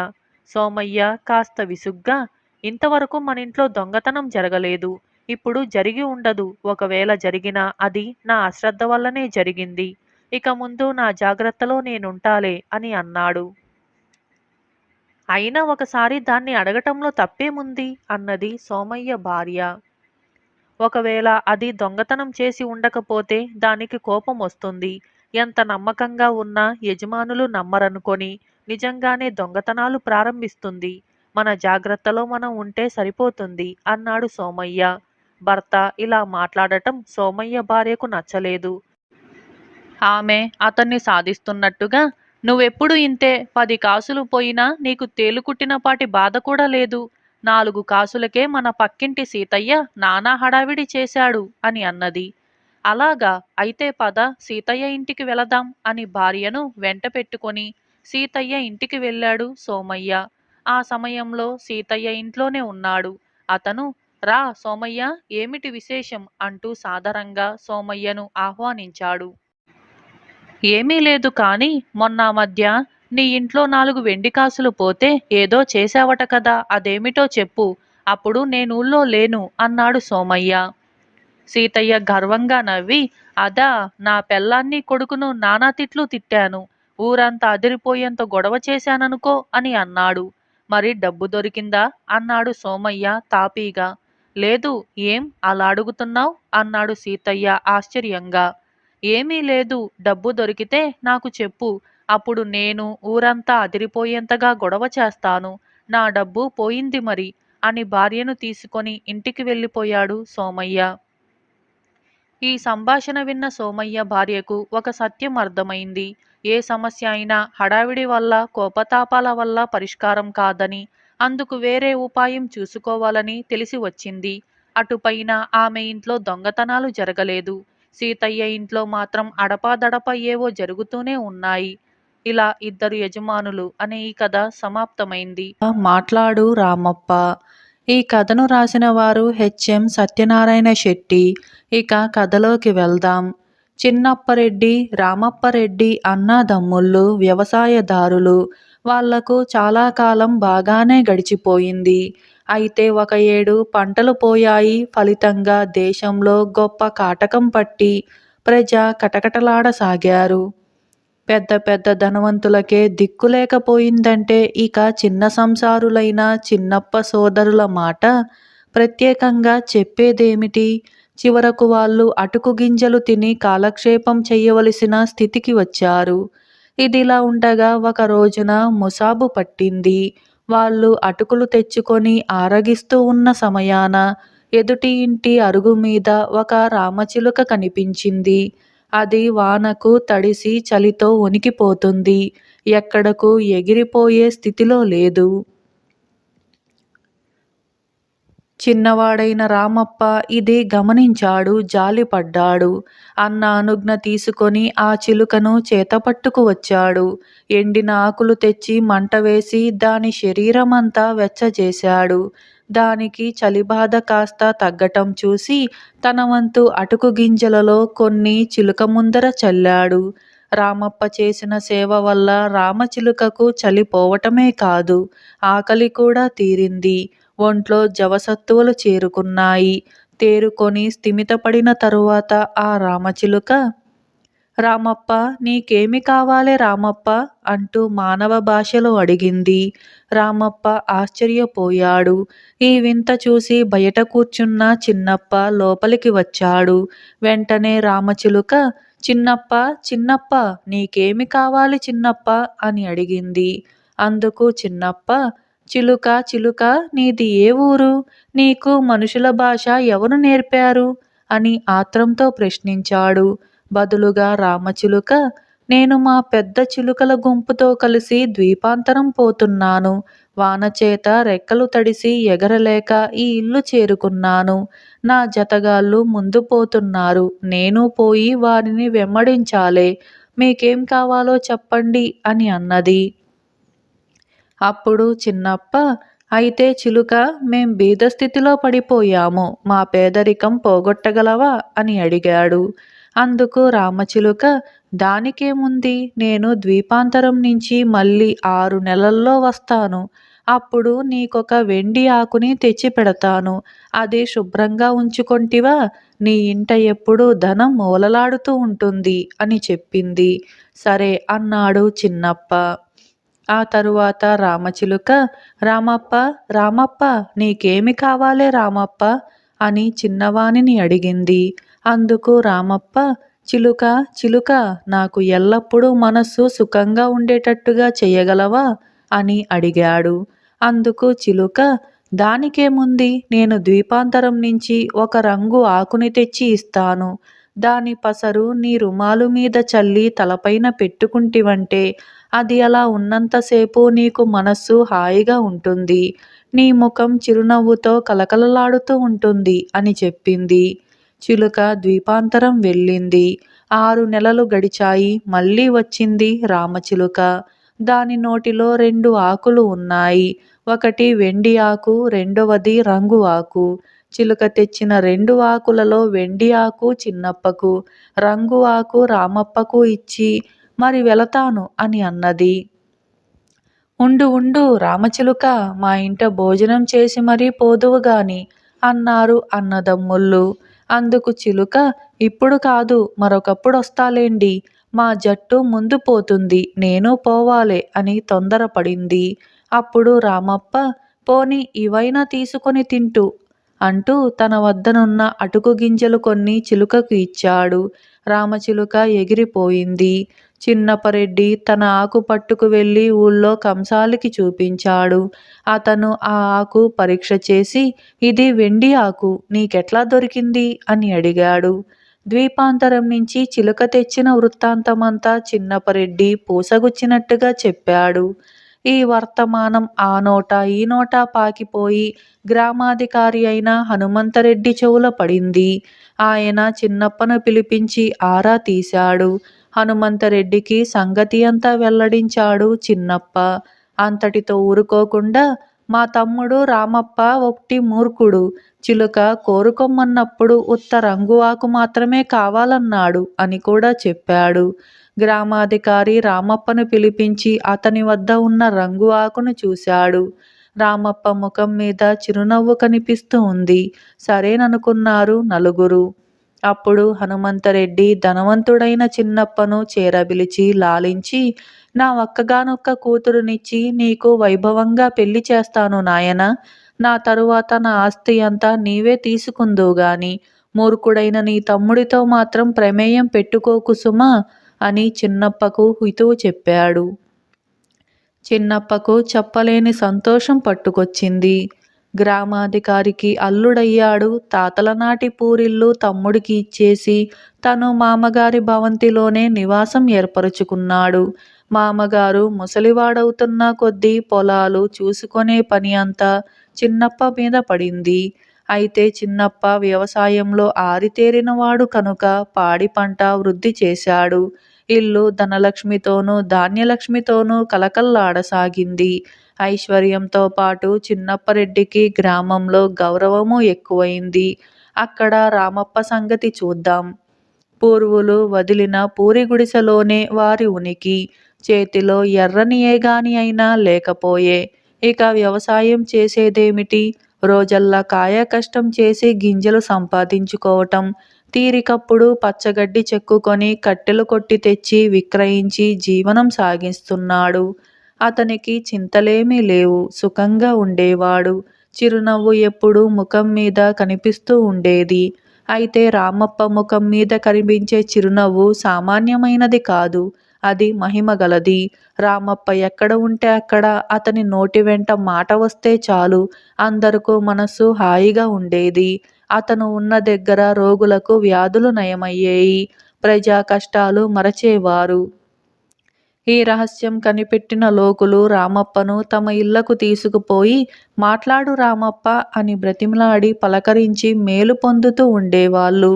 సోమయ్య కాస్త విసుగ్గా, ఇంతవరకు మనింట్లో దొంగతనం జరగలేదు, ఇప్పుడు జరిగి ఉండదు. ఒకవేళ జరిగినా అది నా అశ్రద్ధ వల్లనే జరిగింది. ఇక ముందు నా జాగ్రత్తలో నేనుంటాలే అని అన్నాడు. అయినా ఒకసారి దాన్ని అడగటంలో తప్పేముంది అన్నది సోమయ్య భార్య. ఒకవేళ అది దొంగతనం చేసి ఉండకపోతే దానికి కోపం వస్తుంది. ఎంత నమ్మకంగా ఉన్నా యజమానులు నమ్మరనుకొని నిజంగానే దొంగతనాలు ప్రారంభిస్తుంది. మన జాగ్రత్తలో మనం ఉంటే సరిపోతుంది అన్నాడు సోమయ్య. భర్త ఇలా మాట్లాడటం సోమయ్య భార్యకు నచ్చలేదు. ఆమె అతన్ని సాధిస్తున్నట్టుగా, నువ్వెప్పుడు ఇంతే, 10 కాసులు పోయినా నీకు తేలుకుట్టినపాటి బాధ కూడా లేదు. 4 కాసులకే మన పక్కింటి సీతయ్య నానా హడావిడి చేశాడు అని అన్నది. అలాగా, అయితే పద సీతయ్య ఇంటికి వెళదాం అని భార్యను వెంట పెట్టుకొని సీతయ్య ఇంటికి వెళ్ళాడు సోమయ్య. ఆ సమయంలో సీతయ్య ఇంట్లోనే ఉన్నాడు. అతను, రా సోమయ్య, ఏమిటి విశేషం అంటూ సాదరంగా సోమయ్యను ఆహ్వానించాడు. ఏమీ లేదు కానీ మొన్న మధ్య నీ ఇంట్లో 4 వెండి కాసులు పోతే ఏదో చేశావట కదా, అదేమిటో చెప్పు, అప్పుడు నేనూళ్ళో లేను అన్నాడు సోమయ్య. సీతయ్య గర్వంగా నవ్వి, అదా, నా పెళ్ళాన్ని కొడుకును నానా తిట్లు తిట్టాను. ఊరంతా అదిరిపోయేంత గొడవ చేశాననుకో అని అన్నాడు. మరి డబ్బు దొరికిందా అన్నాడు సోమయ్య తాపీగా. లేదు, ఏం అలా అడుగుతున్నావ్ అన్నాడు సీతయ్య ఆశ్చర్యంగా. ఏమీ లేదు, డబ్బు దొరికితే నాకు చెప్పు, అప్పుడు నేను ఊరంతా అదిరిపోయేంతగా గొడవ చేస్తాను. నా డబ్బు పోయింది మరి అని భార్యను తీసుకొని ఇంటికి వెళ్ళిపోయాడు సోమయ్య. ఈ సంభాషణ విన్న సోమయ్య భార్యకు ఒక సత్యం అర్థమైంది. ఏ సమస్య అయినా హడావిడి వల్ల, కోపతాపాల వల్ల పరిష్కారం కాదని, అందుకు వేరే ఉపాయం చూసుకోవాలని తెలిసి వచ్చింది. అటుపైన ఆమె ఇంట్లో దొంగతనాలు జరగలేదు. సీతయ్య ఇంట్లో మాత్రం అడపాదడపా ఏవో జరుగుతూనే ఉన్నాయి. ఇలా ఇద్దరు యజమానులు అనే ఈ కథ సమాప్తమైంది. మాట్లాడు రామప్ప. ఈ కథను రాసిన వారు హెచ్ఎం సత్యనారాయణ శెట్టి. ఇక కథలోకి వెళ్దాం. చిన్నప్పరెడ్డి, రామప్పరెడ్డి అన్నదమ్ముళ్ళు వ్యవసాయదారులు. వాళ్లకు చాలా కాలం బాగానే గడిచిపోయింది. అయితే ఒక ఏడు పంటలు పోయాయి. ఫలితంగా దేశంలో గొప్ప కాటకం పట్టి ప్రజ కటకటలాడసాగారు. పెద్ద పెద్ద ధనవంతులకే దిక్కులేకపోయిందంటే ఇక చిన్న సంసారులైన చిన్నప్ప సోదరుల మాట ప్రత్యేకంగా చెప్పేదేమిటి? చివరకు వాళ్ళు అటుకు గింజలు తిని కాలక్షేపం చెయ్యవలసిన స్థితికి వచ్చారు. ఇదిలా ఉండగా ఒక రోజున ముసాబు పట్టింది. వాళ్ళు అటుకులు తెచ్చుకొని ఆరగిస్తూ ఉన్న సమయాన ఎదుటి ఇంటి అరుగు మీద ఒక రామచిలుక కనిపించింది. అది వానకు తడిసి చలితో వణికిపోతుంది. ఎక్కడకు ఎగిరిపోయే స్థితిలో లేదు. చిన్నవాడైన రామప్ప ఇది గమనించాడు, జాలిపడ్డాడు. అన్న అనుజ్ఞ తీసుకొని ఆ చిలుకను చేతపట్టుకు వచ్చాడు. ఎండిన ఆకులు తెచ్చి మంట వేసి దాని శరీరమంతా వెచ్చజేశాడు. దానికి చలిబాధ కాస్త తగ్గటం చూసి తన వంతు అటుకు గింజలలో కొన్ని చిలుక ముందర చల్లాడు. రామప్ప చేసిన సేవ వల్ల రామచిలుకకు చలి పోవటమే కాదు, ఆకలి కూడా తీరింది. ఒంట్లో జవసత్తువలు చేరుకున్నాయి. తేరుకొని స్థిమితపడిన తరువాత ఆ రామచిలుక, రామప్ప నీకేమి కావాలే రామప్ప అంటూ మానవ భాషలో అడిగింది. రామప్ప ఆశ్చర్యపోయాడు. ఈ వింత చూసి బయట కూర్చున్న చిన్నప్ప లోపలికి వచ్చాడు. వెంటనే రామచిలుక, చిన్నప్ప చిన్నప్ప నీకేమి కావాలి చిన్నప్ప అని అడిగింది. అందుకు చిన్నప్ప, చిలుక చిలుక నీది ఏ ఊరు? నీకు మనుషుల భాష ఎవరు నేర్పారు? అని ఆత్రంతో ప్రశ్నించాడు. బదులుగా రామచిలుక, నేను మా పెద్ద చిలుకల గుంపుతో కలిసి ద్వీపాంతరం పోతున్నాను. వానచేత రెక్కలు తడిసి ఎగరలేక ఈ ఇల్లు చేరుకున్నాను. నా జతగాళ్ళు ముందు పోతున్నారు. నేను పోయి వారిని వెంబడించాలే. మీకేం కావాలో చెప్పండి అని అన్నది. అప్పుడు చిన్నప్ప, అయితే చిలుక మేం బీదస్థితిలో పడిపోయాము. మా పేదరికం పోగొట్టగలవా అని అడిగాడు. అందుకు రామచిలుక, దానికేముంది, నేను ద్వీపాంతరం నుంచి మళ్ళీ 6 నెలల్లో వస్తాను. అప్పుడు నీకొక వెండి ఆకుని తెచ్చి పెడతాను. అది శుభ్రంగా ఉంచుకొంటివా? నీ ఇంట ఎప్పుడూ ధనం ఓలలాడుతూ ఉంటుంది అని చెప్పింది. సరే అన్నాడు చిన్నప్ప. ఆ తరువాత రామచిలుక, రామప్ప రామప్ప నీకేమి కావాలే రామప్ప అని చిన్నవానిని అడిగింది. అందుకు రామప్ప, చిలుక చిలుక నాకు ఎల్లప్పుడూ మనస్సు సుఖంగా ఉండేటట్టుగా చెయ్యగలవా అని అడిగాడు. అందుకు చిలుక, దానికేముంది, నేను ద్వీపాంతరం నుంచి ఒక రంగు ఆకుని తెచ్చి ఇస్తాను. దాని పసరు నీ రుమాలు మీద చల్లి తలపైన పెట్టుకుంటివంటే అది అలా ఉన్నంతసేపు నీకు మనస్సు హాయిగా ఉంటుంది. నీ ముఖం చిరునవ్వుతో కలకలలాడుతూ ఉంటుంది అని చెప్పింది. చిలుక ద్వీపాంతరం వెళ్ళింది. 6 నెలలు గడిచాయి. మళ్ళీ వచ్చింది రామచిలుక. దాని నోటిలో 2 ఆకులు ఉన్నాయి. ఒకటి వెండి ఆకు, రెండవది రంగు ఆకు. చిలుక తెచ్చిన 2 ఆకులలో వెండి ఆకు చిన్నప్పకు, రంగు ఆకు రామప్పకు ఇచ్చి మరి వెళతాను అని అన్నది. ఉండు ఉండు రామచిలుక, మా ఇంట భోజనం చేసి మరీ పోదువుగాని అన్నారు అన్నదమ్ముళ్ళు. అందుకు చిలుక, ఇప్పుడు కాదు మరొకప్పుడొస్తాలేండి. మా జట్టు ముందు పోతుంది, నేను పోవాలే అని తొందరపడింది. అప్పుడు రామప్ప, పోనీ ఇవైనా తీసుకొని తింటూ అంటూ తన వద్దనున్న అటుకు గింజలు కొన్ని చిలుకకు ఇచ్చాడు. రామచిలుక ఎగిరిపోయింది. చిన్నపరెడ్డి తన ఆకు పట్టుకు వెళ్ళి ఊళ్ళో కంసాలికి చూపించాడు. అతను ఆ ఆకు పరీక్ష చేసి, ఇది వెండి ఆకు, నీకెట్లా దొరికింది అని అడిగాడు. ద్వీపాంతరం నుంచి చిలుక తెచ్చిన వృత్తాంతమంతా చిన్నపరెడ్డి పూసగుచ్చినట్టుగా చెప్పాడు. ఈ వర్తమానం ఆ నోట ఈ నోట పాకిపోయి గ్రామాధికారి అయిన హనుమంతరెడ్డి చెవుల పడింది. ఆయన చిన్నప్పను పిలిపించి ఆరా తీశాడు. హనుమంతరెడ్డికి సంగతి అంతా వెల్లడించాడు చిన్నప్ప. అంతటితో ఊరుకోకుండా, మా తమ్ముడు రామప్ప ఒట్టి మూర్ఖుడు. చిలుక కోరుకొమ్మన్నప్పుడు ఉత్త రంగు ఆకు మాత్రమే కావాలన్నాడు అని కూడా చెప్పాడు. గ్రామాధికారి రామప్పను పిలిపించి అతని వద్ద ఉన్న రంగు ఆకును చూశాడు. రామప్ప ముఖం మీద చిరునవ్వు కనిపిస్తూ ఉంది. సరేననుకున్నారు నలుగురు. అప్పుడు హనుమంతరెడ్డి ధనవంతుడైన చిన్నప్పను చేరబిలిచి లాలించి, నా ఒక్కగానొక్క కూతురునిచ్చి నీకు వైభవంగా పెళ్లి చేస్తాను నాయనా. నా తరువాత నా ఆస్తి అంతా నీవే తీసుకుందువుగాని మూర్ఖుడైన నీ తమ్ముడితో మాత్రం ప్రమేయం పెట్టుకోకు సుమా అని చిన్నప్పకు హితువు చెప్పాడు. చిన్నప్పకు చెప్పలేని సంతోషం పట్టుకొచ్చింది. గ్రామాధికారికి అల్లుడయ్యాడు. తాతలనాటి పూరిల్లు తమ్ముడికి ఇచ్చేసి తను మామగారి భవంతిలోనే నివాసం ఏర్పరుచుకున్నాడు. మామగారు ముసలివాడవుతున్న కొద్దీ పొలాలు చూసుకొనే పని అంతా చిన్నప్ప మీద పడింది. అయితే చిన్నప్ప వ్యవసాయంలో ఆరితేరినవాడు కనుక పాడి పంట వృద్ధి చేశాడు. ఇల్లు ధనలక్ష్మితోనూ ధాన్యలక్ష్మితోనూ కలకల్లాడసాగింది. ఐశ్వర్యంతో పాటు చిన్నప్పరెడ్డికి గ్రామంలో గౌరవము ఎక్కువైంది. అక్కడ రామప్ప సంగతి చూద్దాం. పూర్వులు వదిలిన పూరి గుడిసెలోనే వారి ఉనికి. చేతిలో ఎర్రని ఏగాని అయినా లేకపోయే. ఇక వ్యవసాయం చేసేదేమిటి? రోజల్లా కాయ కష్టం చేసి గింజలు సంపాదించుకోవటం, తీరికప్పుడు పచ్చగడ్డి చెక్కుకొని కట్టెలు కొట్టి తెచ్చి విక్రయించి జీవనం సాగిస్తున్నాడు. అతనికి చింతలేమీ లేవు. సుఖంగా ఉండేవాడు. చిరునవ్వు ఎప్పుడూ ముఖం మీద కనిపిస్తూ ఉండేది. అయితే రామప్ప ముఖం మీద కనిపించే చిరునవ్వు సామాన్యమైనది కాదు. అది మహిమగలది. రామప్ప ఎక్కడ ఉంటే అక్కడ అతని నోటి వెంట మాట వస్తే చాలు అందరికీ మనసు హాయిగా ఉండేది. అతను ఉన్న దగ్గర రోగులకు వ్యాధులు నయమయ్యేయి. ప్రజా కష్టాలు మరచేవారు. ఈ రహస్యం కనిపెట్టిన లోకులు రామప్పను తమ ఇళ్లకు తీసుకుపోయి మాట్లాడు రామప్ప అని బ్రతిమలాడి పలకరించి మేలు పొందుతూ ఉండేవాళ్ళు.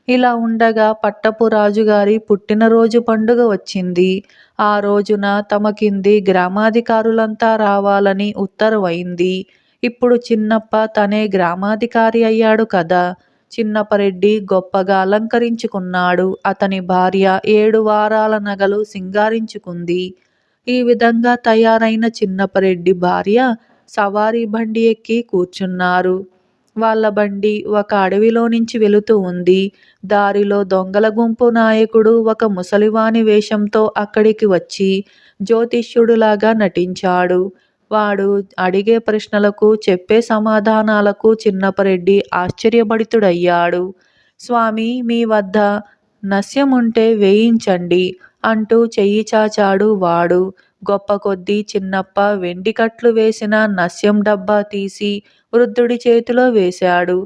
ఇలా ఉండగా పట్టపు రాజుగారి పుట్టినరోజు పండుగ వచ్చింది. ఆ రోజున తమ కింది గ్రామాధికారులంతా రావాలని ఉత్తరువైంది. ఇప్పుడు చిన్నప్ప తనే గ్రామాధికారి అయ్యాడు కదా. చిన్నపరెడ్డి గొప్పగా అలంకరించుకున్నాడు. అతని భార్య 7 వారాల నగలు సింగారించుకుంది. ఈ విధంగా తయారైన చిన్నపరెడ్డి భార్య సవారీ బండి ఎక్కి కూర్చున్నారు. వాళ్ళ బండి ఒక అడవిలో నుంచి వెళుతూ ఉంది. దారిలో దొంగల గుంపు నాయకుడు ఒక ముసలివాని వేషంతో అక్కడికి వచ్చి జ్యోతిష్యుడులాగా నటించాడు. వాడు అడిగే ప్రశ్నలకు చెప్పే సమాధానాలకు చిన్నపరెడ్డి ఆశ్చర్యభరితుడయ్యాడు. స్వామీ, మీ వద్ద నస్యముంటే వేయించండి అంటూ చెయ్యి చాచాడు వాడు. గొప్ప కొద్దీ చిన్నప్ప వెండి కట్లు వేసిన నస్యం డబ్బా తీసి వృద్ధుడి చేతిలో వేశాడు.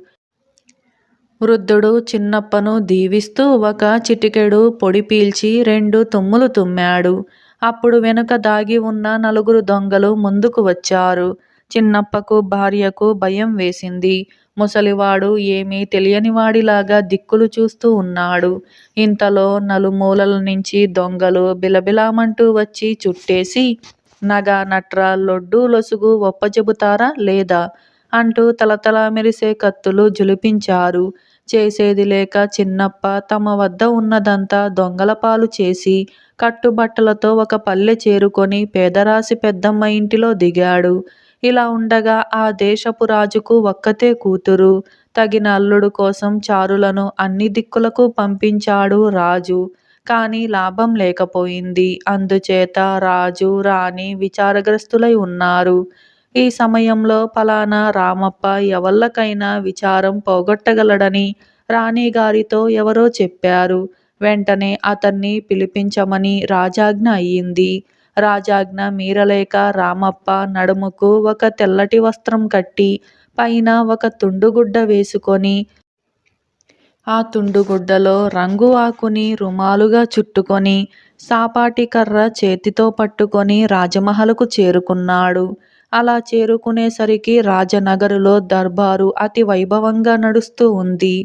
వృద్ధుడు చిన్నప్పను దీవిస్తూ ఒక చిటికెడు పొడి పీల్చి 2 తుమ్ములు తుమ్మాడు. అప్పుడు వెనుక దాగి ఉన్న 4 దొంగలు ముందుకు వచ్చారు. చిన్నప్పకు భార్యకు భయం వేసింది. ముసలివాడు ఏమీ తెలియనివాడిలాగా దిక్కులు చూస్తూ ఉన్నాడు. ఇంతలో నలుమూలల నుంచి దొంగలు బిలబిలామంటూ వచ్చి చుట్టేసి నగ నట్ర లొడ్డు లొసుగు ఒప్పజెబుతారా లేదా అంటూ తలతలా మెరిసే కత్తులు జులిపించారు. చేసేది లేక చిన్నప్ప తమ వద్ద ఉన్నదంతా దొంగల పాలు చేసి కట్టుబట్టలతో ఒక పల్లె చేరుకొని పేదరాశి పెద్దమ్మ ఇంటిలో దిగాడు. ఇలా ఉండగా ఆ దేశపు రాజుకు ఒక్కతే కూతురు. తగిన అల్లుడు కోసం చారులను అన్ని దిక్కులకు పంపించాడు రాజు. కానీ లాభం లేకపోయింది. అందుచేత రాజు రాణి విచారగ్రస్తులై ఉన్నారు. ఈ సమయంలో ఫలానా రామప్ప ఎవళ్ళకైనా విచారం పోగొట్టగలడని రాణిగారితో ఎవరో చెప్పారు. వెంటనే అతన్ని పిలిపించమని రాజాజ్ఞ అయ్యింది. రాజాజ్ఞ మీరలేక రామప్ప నడుముకు ఒక తెల్లటి వస్త్రం కట్టి పైన ఒక తుండుగుడ్డ వేసుకొని ఆ తుండుగుడ్డలో రంగు ఆకుని రుమాలుగా చుట్టుకొని సాపాటి కర్ర చేతితో పట్టుకొని రాజమహలుకు చేరుకున్నాడు. అలా చేరుకునేసరికి రాజనగరులో దర్బారు అతి వైభవంగా నడుస్తూ ఉంది.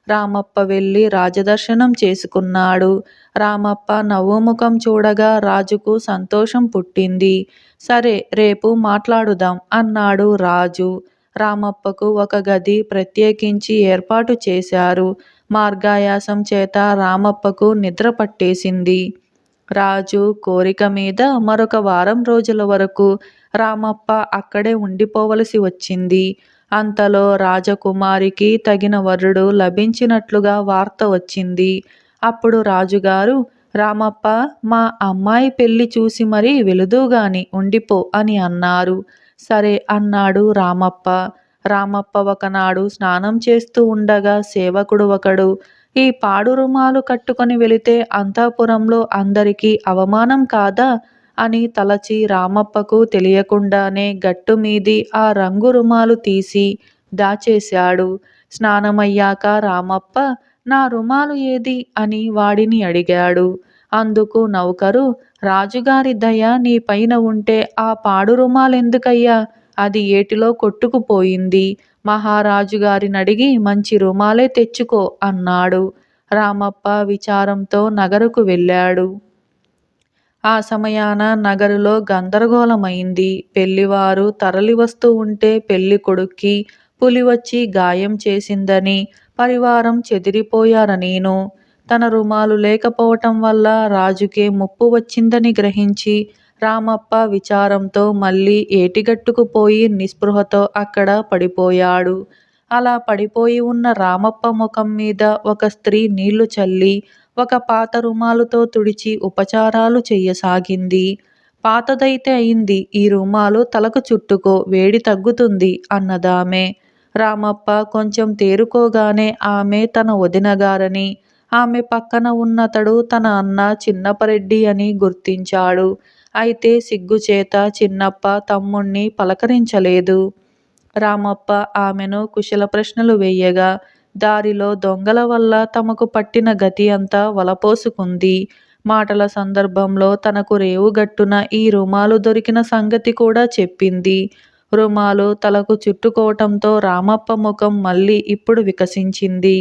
రామప్ప వెళ్ళి రాజదర్శనం చేసుకున్నాడు. రామప్ప నవ్వుముఖం చూడగా రాజుకు సంతోషం పుట్టింది. సరే, రేపు మాట్లాడుదాం అన్నాడు రాజు. రామప్పకు ఒక గది ప్రత్యేకించి ఏర్పాటు చేశారు. మార్గాయాసం చేత రామప్పకు నిద్ర పట్టేసింది. రాజు కోరిక మీద మరొక వారం రోజుల వరకు రామప్ప అక్కడే ఉండిపోవలసి వచ్చింది. అంతలో రాజకుమారికి తగిన వరుడు లభించినట్లుగా వార్త వచ్చింది. అప్పుడు రాజుగారు, రామప్ప, మా అమ్మాయి పెళ్లి చూసి మరీ వెళుదువుగాని ఉండిపో అని అన్నారు. సరే అన్నాడు రామప్ప. రామప్ప ఒకనాడు స్నానం చేస్తూ ఉండగా సేవకుడు ఒకడు, ఈ పాడు రుమాలు కట్టుకొని వెళితే అంతఃపురంలో అందరికీ అవమానం కాదా అని తలచి రామప్పకు తెలియకుండానే గట్టుమీది ఆ రంగు రుమాలు తీసి దాచేశాడు. స్నానమయ్యాక రామప్ప, నా రుమాలు ఏది అని వాడిని అడిగాడు. అందుకు నౌకరు, రాజుగారి దయ నీ పైన ఉంటే ఆ పాడు రుమాలెందుకయ్యా, అది ఏటిలో కొట్టుకుపోయింది. మహారాజుగారినడిగి మంచి రుమాలే తెచ్చుకో అన్నాడు. రామప్ప విచారంతో నగరుకు వెళ్ళాడు. ఆ సమయాన నగరులో గందరగోళమైంది. పెళ్లివారు తరలి వస్తూ ఉంటే పెళ్లి కొడుక్కి పులి వచ్చి గాయం చేసిందని, పరివారం చెదిరిపోయారనీను. తన రుమాలు లేకపోవటం వల్ల రాజుకే ముప్పు వచ్చిందని గ్రహించి రామప్ప విచారంతో మళ్ళీ ఏటిగట్టుకు పోయి నిస్పృహతో అక్కడ పడిపోయాడు. అలా పడిపోయి ఉన్న రామప్ప ముఖం మీద ఒక స్త్రీ నీళ్లు చల్లి ఒక పాత రుమాలుతో తుడిచి ఉపచారాలు చెయ్యసాగింది. పాతదైతే అయింది, ఈ రుమాలు తలకు చుట్టుకో, వేడి తగ్గుతుంది అన్నదామె. రామప్ప కొంచెం తేరుకోగానే ఆమె తన వదినగారని, ఆమె పక్కన ఉన్నతడు తన అన్న చిన్నపరెడ్డి అని గుర్తించాడు. అయితే సిగ్గుచేత చిన్నప్ప తమ్ముణ్ణి పలకరించలేదు. రామప్ప ఆమెను కుశల ప్రశ్నలు వేయగా దారిలో దొంగల వల్ల తమకు పట్టిన గతి అంతా వలపోసుకుంది. మాటల సందర్భంలో తనకు రేవుగట్టున ఈ రుమాలు దొరికిన సంగతి కూడా చెప్పింది. రుమాలు తలకు చుట్టుకోవటంతో రామప్ప ముఖం మళ్ళీ ఇప్పుడు వికసించింది.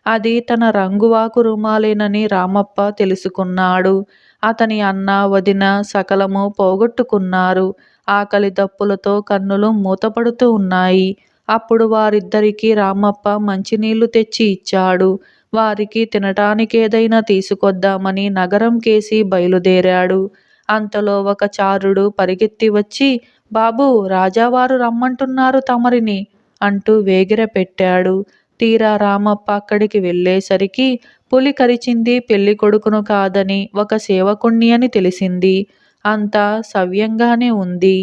అది తన రంగువాకు రుమాలేనని రామప్ప తెలుసుకున్నాడు. అతని అన్న వదిన సకలము పోగొట్టుకున్నారు. ఆకలి దప్పులతో కన్నులు మూతపడుతూ ఉన్నాయి. అప్పుడు వారిద్దరికీ రామప్ప మంచినీళ్లు తెచ్చి ఇచ్చాడు. వారికి తినటానికేదైనా తీసుకొద్దామని నగరం కేసి బయలుదేరాడు. అంతలో ఒక చారుడు పరిగెత్తి వచ్చి, బాబూ, రాజావారు రమ్మంటున్నారు తమరిని అంటూ వేగిర పెట్టాడు. తీరా రామప్ప అక్కడికి వెళ్ళేసరికి పులి కరిచింది పెళ్లి కొడుకును కాదని ఒక సేవకుణ్ణి అని తెలిసింది. అంతా సవ్యంగానే ఉంది.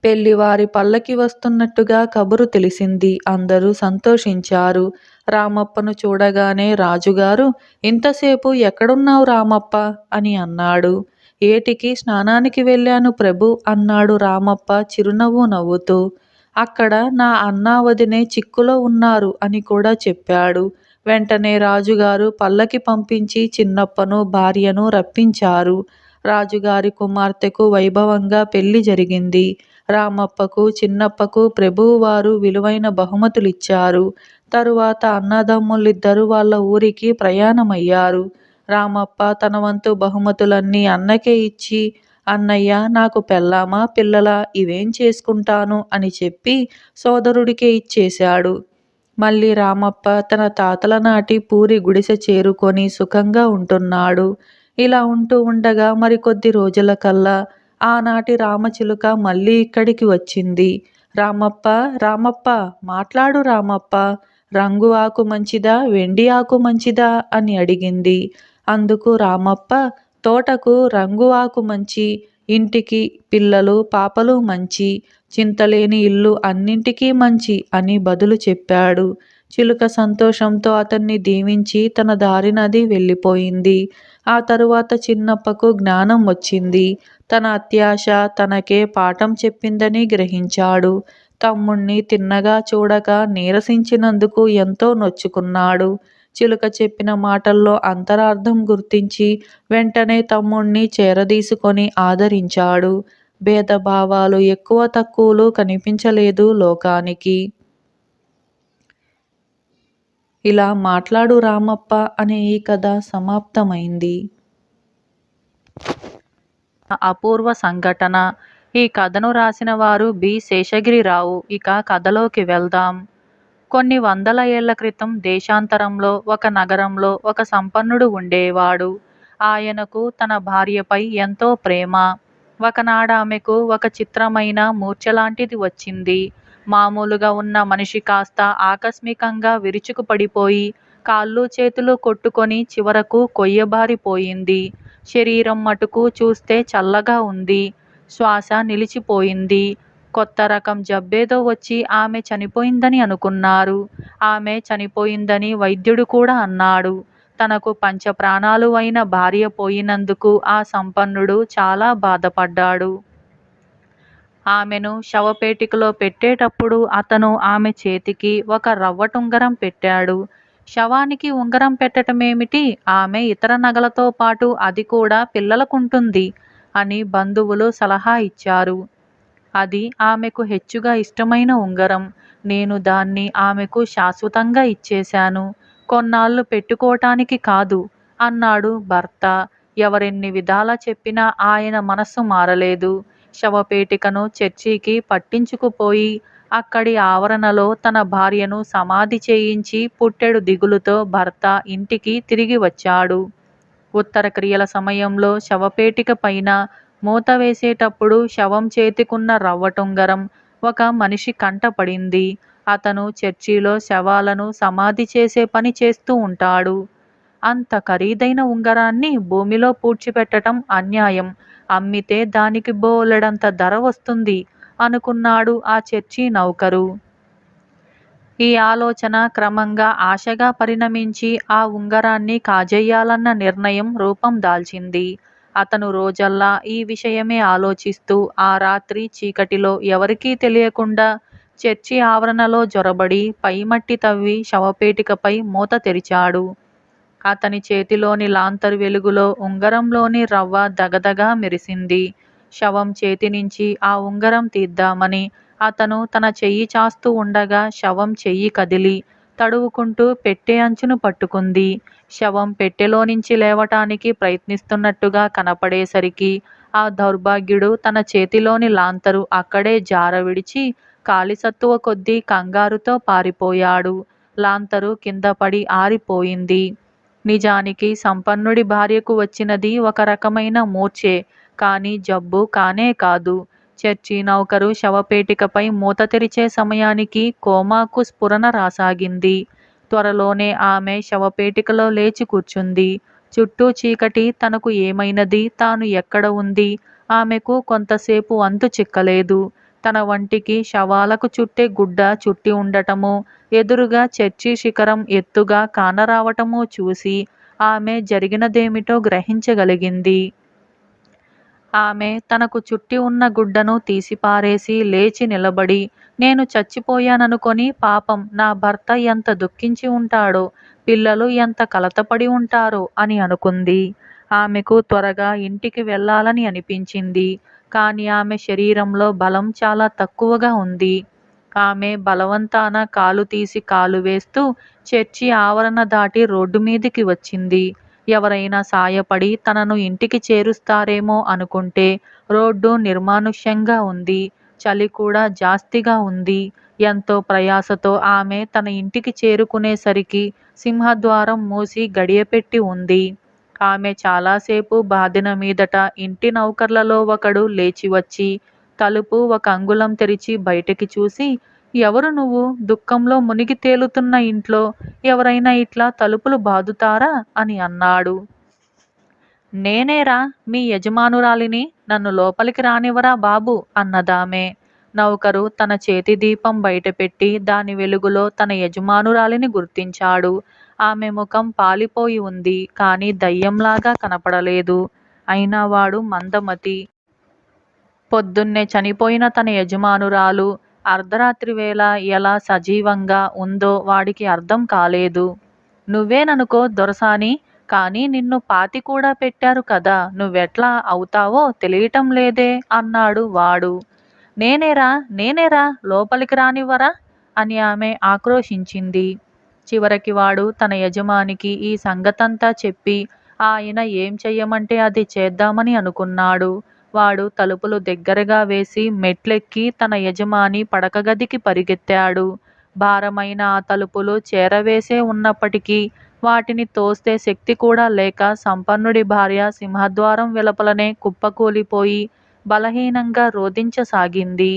పెళ్లివారి పల్లకి వస్తున్నట్టుగా కబురు తెలిసింది. అందరూ సంతోషించారు. రామప్పను చూడగానే రాజుగారు, ఇంతసేపు ఎక్కడున్నావు రామప్ప అని అన్నాడు. ఏటికి స్నానానికి వెళ్ళాను ప్రభు అన్నాడు రామప్ప చిరునవ్వు నవ్వుతూ. అక్కడ నా అన్నా వదినే చిక్కులో ఉన్నారు అని కూడా చెప్పాడు. వెంటనే రాజుగారు పల్లకి పంపించి చిన్నప్పను భార్యను రప్పించారు. రాజుగారి కుమార్తెకు వైభవంగా పెళ్లి జరిగింది. రామప్పకు చిన్నప్పకు ప్రభువువారు విలువైన బహుమతులిచ్చారు. తరువాత అన్నదమ్ములిద్దరూ వాళ్ళ ఊరికి ప్రయాణమయ్యారు. రామప్ప తన వంతు బహుమతులన్నీ అన్నకే ఇచ్చి, అన్నయ్య, నాకు పెళ్ళామా పిల్లలా ఇవేం చేసుకుంటాను అని చెప్పి సోదరుడికే ఇచ్చేశాడు. మళ్ళీ రామప్ప తన తాతల నాటి పూరి గుడిసె చేరుకొని సుఖంగా ఉంటున్నాడు. ఇలా ఉంటూ ఉండగా మరికొద్ది రోజులకల్లా ఆనాటి రామచిలుక మళ్ళీ ఇక్కడికి వచ్చింది. రామప్ప, రామప్ప, మాట్లాడు రామప్ప, రంగు ఆకు మంచిదా, వెండి ఆకు మంచిదా అని అడిగింది. అందుకు రామప్ప, తోటకు రంగు ఆకు మంచి, ఇంటికి పిల్లలు పాపలు మంచి, చింతలేని ఇల్లు అన్నింటికీ మంచి అని బదులు చెప్పాడు. చిలుక సంతోషంతో అతన్ని దీవించి తన దారినది వెళ్ళిపోయింది. ఆ తరువాత చిన్నప్పకు జ్ఞానం వచ్చింది. తన అత్యాశ తనకే పాఠం చెప్పిందని గ్రహించాడు. తమ్ముణ్ణి తిన్నగా చూడక నీరసించినందుకు ఎంతో నొచ్చుకున్నాడు. చిలుక చెప్పిన మాటల్లో అంతరార్థం గుర్తించి వెంటనే తమ్ముణ్ణి చేరదీసుకొని ఆదరించాడు. భేదభావాలు ఎక్కువ తక్కువలు కనిపించలేదు లోకానికి. ఇలా మాట్లాడు రామప్ప అనే ఈ కథ సమాప్తమైంది. అపూర్వ సంఘటన. ఈ కథను రాసిన వారు బి శేషగిరిరావు. ఇక కథలోకి వెళ్దాం. కొన్ని వందల ఏళ్ల క్రితం దేశాంతరంలో ఒక నగరంలో ఒక సంపన్నుడు ఉండేవాడు. ఆయనకు తన భార్యపై ఎంతో ప్రేమ. ఒకనాడు ఆమెకు ఒక చిత్రమైన మూర్ఛలాంటిది వచ్చింది. మామూలుగా ఉన్న మనిషి కాస్త ఆకస్మికంగా విరుచుకుపడిపోయి కాళ్ళు చేతులు కొట్టుకొని చివరకు కొయ్యబారిపోయింది. శరీరం మటుకు చూస్తే చల్లగా ఉంది. శ్వాస నిలిచిపోయింది. కొత్త రకం జబ్బేదో వచ్చి ఆమె చనిపోయిందని అనుకున్నారు. ఆమె చనిపోయిందని వైద్యుడు కూడా అన్నాడు. తనకు పంచప్రాణాలు అయిన భార్య పోయినందుకు ఆ సంపన్నుడు చాలా బాధపడ్డాడు. ఆమెను శవపేటికలో పెట్టేటప్పుడు అతను ఆమె చేతికి ఒక రవ్వటుంగరం పెట్టాడు. శవానికి ఉంగరం పెట్టటమేమిటి? ఆమె ఇతర నగలతో పాటు అది కూడా పిల్లలకుంటుంది అని బంధువులు సలహా ఇచ్చారు. అది ఆమెకు హెచ్చుగా ఇష్టమైన ఉంగరం. నేను దాన్ని ఆమెకు శాశ్వతంగా ఇచ్చేశాను. కొన్నాళ్ళు పెట్టుకోటానికి కాదు అన్నాడు భర్త. ఎవరెన్ని విధాలా చెప్పినా ఆయన మనస్సు మారలేదు. శవపేటికను చర్చికి పట్టించుకుపోయి అక్కడి ఆవరణలో తన భార్యను సమాధి చేయించి పుట్టెడు దిగులుతో భర్త ఇంటికి తిరిగి వచ్చాడు. ఉత్తర క్రియల సమయంలో శవపేటిక పైన మూత వేసేటప్పుడు శవం చేతికున్న రవ్వటుంగరం ఒక మనిషి కంట పడింది. అతను చర్చిలో శవాలను సమాధి చేసే పని చేస్తూ ఉంటాడు. అంత ఖరీదైన ఉంగరాన్ని భూమిలో పూడ్చిపెట్టటం అన్యాయం. అమ్మితే దానికి బోలెడంత ధర వస్తుంది అనుకున్నాడు ఆ చర్చి నౌకరు. ఈ ఆలోచన క్రమంగా ఆశగా పరిణమించి ఆ ఉంగరాన్ని కాజేయాలన్న నిర్ణయం రూపం దాల్చింది. అతను రోజల్లా ఈ విషయమే ఆలోచిస్తూ ఆ రాత్రి చీకటిలో ఎవరికీ తెలియకుండా చర్చి ఆవరణలో జొరబడి పైమట్టి తవ్వి శవపేటికపై మూత తెరిచాడు. అతని చేతిలోని లాంతరు వెలుగులో ఉంగరంలోని రవ్వ దగదగా మెరిసింది. శవం చేతి నుంచి ఆ ఉంగరం తీద్దామని అతను తన చెయ్యి చాస్తూ ఉండగా శవం చెయ్యి కదిలి తడువుకుంటూ పెట్టె అంచును పట్టుకుంది. శవం పెట్టెలోనుంచి లేవటానికి ప్రయత్నిస్తున్నట్టుగా కనపడేసరికి ఆ దౌర్భాగ్యుడు తన చేతిలోని లాంతరు అక్కడే జార విడిచి కాలిసత్తువ కొద్దీ కంగారుతో పారిపోయాడు. లాంతరు కిందపడి ఆరిపోయింది. నిజానికి సంపన్నుడి భార్యకు వచ్చినది ఒక రకమైన మూర్ఛే, కాని జబ్బు కానే కాదు. చర్చి నౌకరు శవపేటికపై మూత తెరిచే సమయానికి కోమాకు స్ఫురణ రాసాగింది. త్వరలోనే ఆమె శవపేటికలో లేచి కూర్చుంది. చుట్టూ చీకటి. తనకు ఏమైనది? తాను ఎక్కడ ఉంది? ఆమెకు కొంతసేపు అంతు చిక్కలేదు. తన వంటికి శవాలకు చుట్టే గుడ్డ చుట్టి ఉండటము, ఎదురుగా చర్చి శిఖరం ఎత్తుగా కానరావటమూ చూసి ఆమె జరిగినదేమిటో గ్రహించగలిగింది. ఆమె తనకు చుట్టి ఉన్న గుడ్డను తీసిపారేసి లేచి నిలబడి, నేను చచ్చిపోయాననుకొని పాపం నా భర్త ఎంత దుఃఖించి ఉంటాడో, పిల్లలు ఎంత కలతపడి ఉంటారో అని అనుకుంది. ఆమెకు త్వరగా ఇంటికి వెళ్ళాలని అనిపించింది. కాని ఆమె శరీరంలో బలం చాలా తక్కువగా ఉంది. ఆమె బలవంతాన కాలు తీసి కాలు వేస్తూ చర్చి ఆవరణ దాటి రోడ్డు మీదికి వచ్చింది. ఎవరైనా సాయపడి తనను ఇంటికి చేరుస్తారేమో అనుకుంటే రోడ్డు నిర్మానుష్యంగా ఉంది. చలి కూడా జాస్తిగా ఉంది. ఎంతో ప్రయాసతో ఆమె తన ఇంటికి చేరుకునేసరికి సింహద్వారం మూసి గడియపెట్టి ఉంది. ఆమె చాలాసేపు బాదిన మీదట ఇంటి నౌకర్లలో ఒకడు లేచి వచ్చి తలుపు ఒక అంగుళం తెరిచి బయటికి చూసి, ఎవరు నువ్వు? దుఃఖంలో మునిగి తేలుతున్న ఇంట్లో ఎవరైనా ఇట్లా తలుపులు బాదుతారా అని అన్నాడు. నేనేరా మీ యజమానురాలిని, నన్ను లోపలికి రానివ్వరా బాబు అన్నదామె. నౌకరు తన చేతి దీపం బయటపెట్టి దాని వెలుగులో తన యజమానురాలిని గుర్తించాడు. ఆమె ముఖం పాలిపోయి ఉంది, కాని దయ్యంలాగా కనపడలేదు. అయినా వాడు మందమతి. పొద్దున్నే చనిపోయిన తన యజమానురాలు అర్ధరాత్రి వేళ ఎలా సజీవంగా ఉందో వాడికి అర్థం కాలేదు. నువ్వేననుకో దొరసాని, కానీ నిన్ను పాతి కూడా పెట్టారు కదా, నువ్వెట్లా అవుతావో తెలియటం లేదే అన్నాడు వాడు. నేనేరా లోపలికి రానివ్వరా అని ఆమె ఆక్రోశించింది. చివరికి వాడు తన యజమానికి ఈ సంగతంతా చెప్పి ఆయన ఏం చెయ్యమంటే అది చేద్దామని అనుకున్నాడు. వాడు తలుపులు దగ్గరగా వేసి మెట్లెక్కి తన యజమాని పడకగదికి పరిగెత్తాడు. భారమైన ఆ తలుపులు చేరవేసే ఉన్నప్పటికీ వాటిని తోస్తే శక్తి కూడా లేక సంపన్నుడి భార్య సింహద్వారం వెలుపలనే కుప్పకూలిపోయి బలహీనంగా రోదించసాగింది.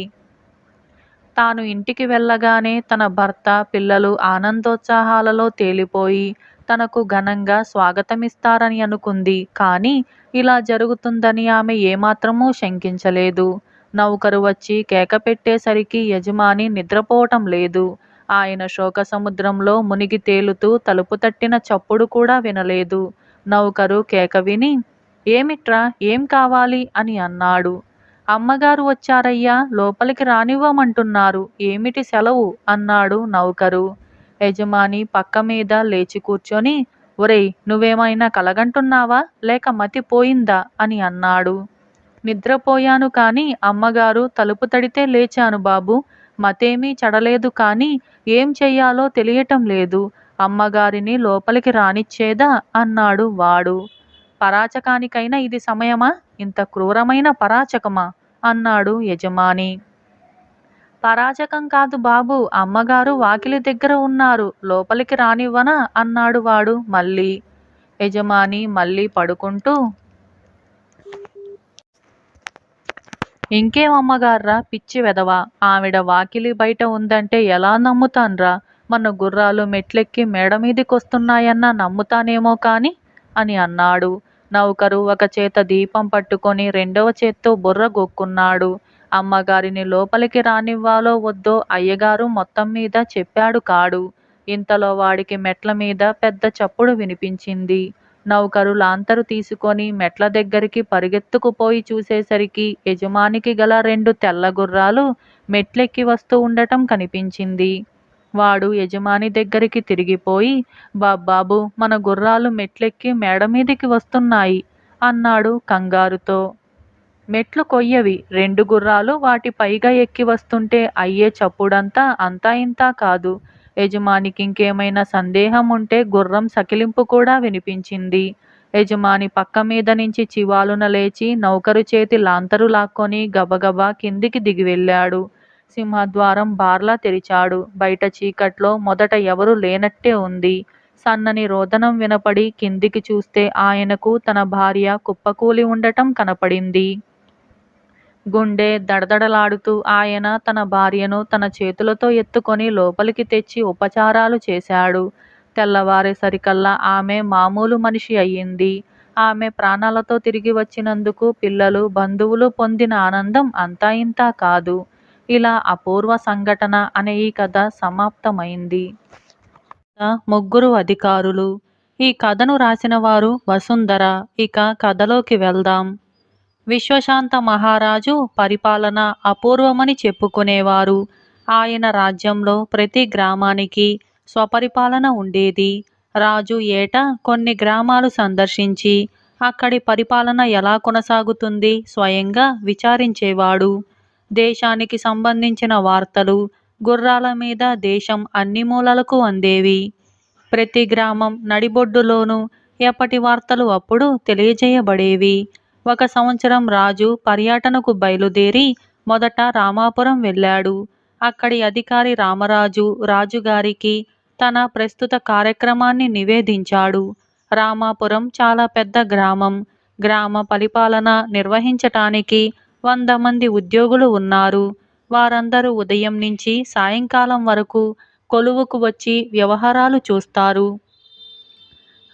తాను ఇంటికి వెళ్ళగానే తన భర్త, పిల్లలు ఆనందోత్సాహాలలో తేలిపోయి తనకు ఘనంగా స్వాగతమిస్తారని అనుకుంది. కానీ ఇలా జరుగుతుందని ఆమె ఏమాత్రమూ శంకించలేదు. నౌకరు వచ్చి కేక పెట్టేసరికి యజమాని నిద్రపోవటం లేదు. ఆయన శోకసముద్రంలో మునిగి తేలుతూ తలుపు తట్టిన చప్పుడు కూడా వినలేదు. నౌకరు కేక విని, "ఏమిట్రా, ఏం కావాలి?" అని అన్నాడు. "అమ్మగారు వచ్చారయ్యా, లోపలికి రానివ్వమంటున్నారు. ఏమిటి సెలవు?" అన్నాడు నౌకరు. యజమాని పక్క మీద లేచి కూర్చొని, "ఒరేయ్, నువ్వేమైనా కలగంటున్నావా, లేక మతి పోయిందా?" అని అన్నాడు. "నిద్రపోయాను కానీ అమ్మగారు తలుపు తడితే లేచాను బాబూ. మతేమీ చెడలేదు కానీ ఏం చెయ్యాలో తెలియటం లేదు. అమ్మగారిని లోపలికి రానిచ్చేదా?" అన్నాడు వాడు. "పరాచకానికైనా ఇది సమయమా? ఇంత క్రూరమైన పరాచకమా?" అన్నాడు యజమాని. "పరాచకం కాదు బాబూ, అమ్మగారు వాకిలి దగ్గర ఉన్నారు, లోపలికి రానివ్వనా?" అన్నాడు వాడు మళ్ళీ. యజమాని మళ్ళీ పడుకుంటూ, "ఇంకేం అమ్మగార్రా, పిచ్చి వెధవా, ఆవిడ వాకిలి బయట ఉందంటే ఎలా నమ్ముతాన్రా? మన గుర్రాలు మెట్లెక్కి మేడమీదికొస్తున్నాయన్నా నమ్ముతానేమో కాని" అని అన్నాడు. నౌకరు ఒక చేత దీపం పట్టుకొని రెండవ చేత్తో బుర్ర గొక్కున్నాడు. అమ్మగారిని లోపలికి రానివ్వాలో వద్దో అయ్యగారు మొత్తం మీద చెప్పాడు కాడు. ఇంతలో వాడికి మెట్ల మీద పెద్ద చప్పుడు వినిపించింది. నౌకరు లాంతరు తీసుకొని మెట్ల దగ్గరికి పరుగెత్తుకుపోయి చూసేసరికి యజమానికి గల 2 తెల్ల గుర్రాలు మెట్లెక్కి వస్తూ ఉండటం కనిపించింది. వాడు యజమాని దగ్గరికి తిరిగిపోయి, "బాబ్బాబు, మన గుర్రాలు మెట్లెక్కి మేడమీదికి వస్తున్నాయి" అన్నాడు కంగారుతో. మెట్లు కొయ్యవి, 2 గుర్రాలు వాటి పైగా ఎక్కి వస్తుంటే అయ్యే చప్పుడంతా అంతా ఇంతా కాదు. యజమానికింకేమైనా సందేహం ఉంటే గుర్రం సకిలింపు కూడా వినిపించింది. యజమాని పక్క మీద నుంచి చివాలున లేచి నౌకరు చేతి లాంతరు లాక్కొని గబగబా కిందికి దిగి వెళ్ళాడు. సింహద్వారం బార్లా తెరిచాడు. బయట చీకట్లో మొదట ఎవరూ లేనట్టే ఉంది. సన్నని రోదనం వినపడి కిందికి చూస్తే ఆయనకు తన భార్య కుప్పకూలి ఉండటం కనపడింది. గుండె దడదడలాడుతూ ఆయన తన భార్యను తన చేతులతో ఎత్తుకొని లోపలికి తెచ్చి ఉపచారాలు చేశాడు. తెల్లవారేసరికల్లా ఆమె మామూలు మనిషి అయ్యింది. ఆమె ప్రాణాలతో తిరిగి వచ్చినందుకు పిల్లలు, బంధువులు పొందిన ఆనందం అంతా ఇంతా కాదు. ఇలా అపూర్వ సంఘటన అనే ఈ కథ సమాప్తమైంది. 3 అధికారులు. ఈ కథను రాసినవారు వసుంధర. ఇక కథలోకి వెళ్దాం. విశ్వశాంత మహారాజు పరిపాలన అపూర్వమని చెప్పుకునేవారు. ఆయన రాజ్యంలో ప్రతి గ్రామానికి స్వపరిపాలన ఉండేది. రాజు ఏటా కొన్ని గ్రామాలు సందర్శించి అక్కడి పరిపాలన ఎలా కొనసాగుతుంది స్వయంగా విచారించేవాడు. దేశానికి సంబంధించిన వార్తలు గుర్రాల మీద దేశం అన్ని మూలలకు అందేవి. ప్రతి గ్రామం నడిబొడ్డులోనూ ఎప్పటి వార్తలు అప్పుడు తెలియజేయబడేవి. ఒక సంవత్సరం రాజు పర్యటనకు బయలుదేరి మొదట రామాపురం వెళ్ళాడు. అక్కడి అధికారి రామరాజు రాజుగారికి తన ప్రస్తుత కార్యక్రమాన్ని నివేదించాడు. రామాపురం చాలా పెద్ద గ్రామం. గ్రామ పరిపాలన నిర్వహించటానికి 100 మంది ఉద్యోగులు ఉన్నారు. వారందరూ ఉదయం నుంచి సాయంకాలం వరకు కొలువుకు వచ్చి వ్యవహారాలు చూస్తారు.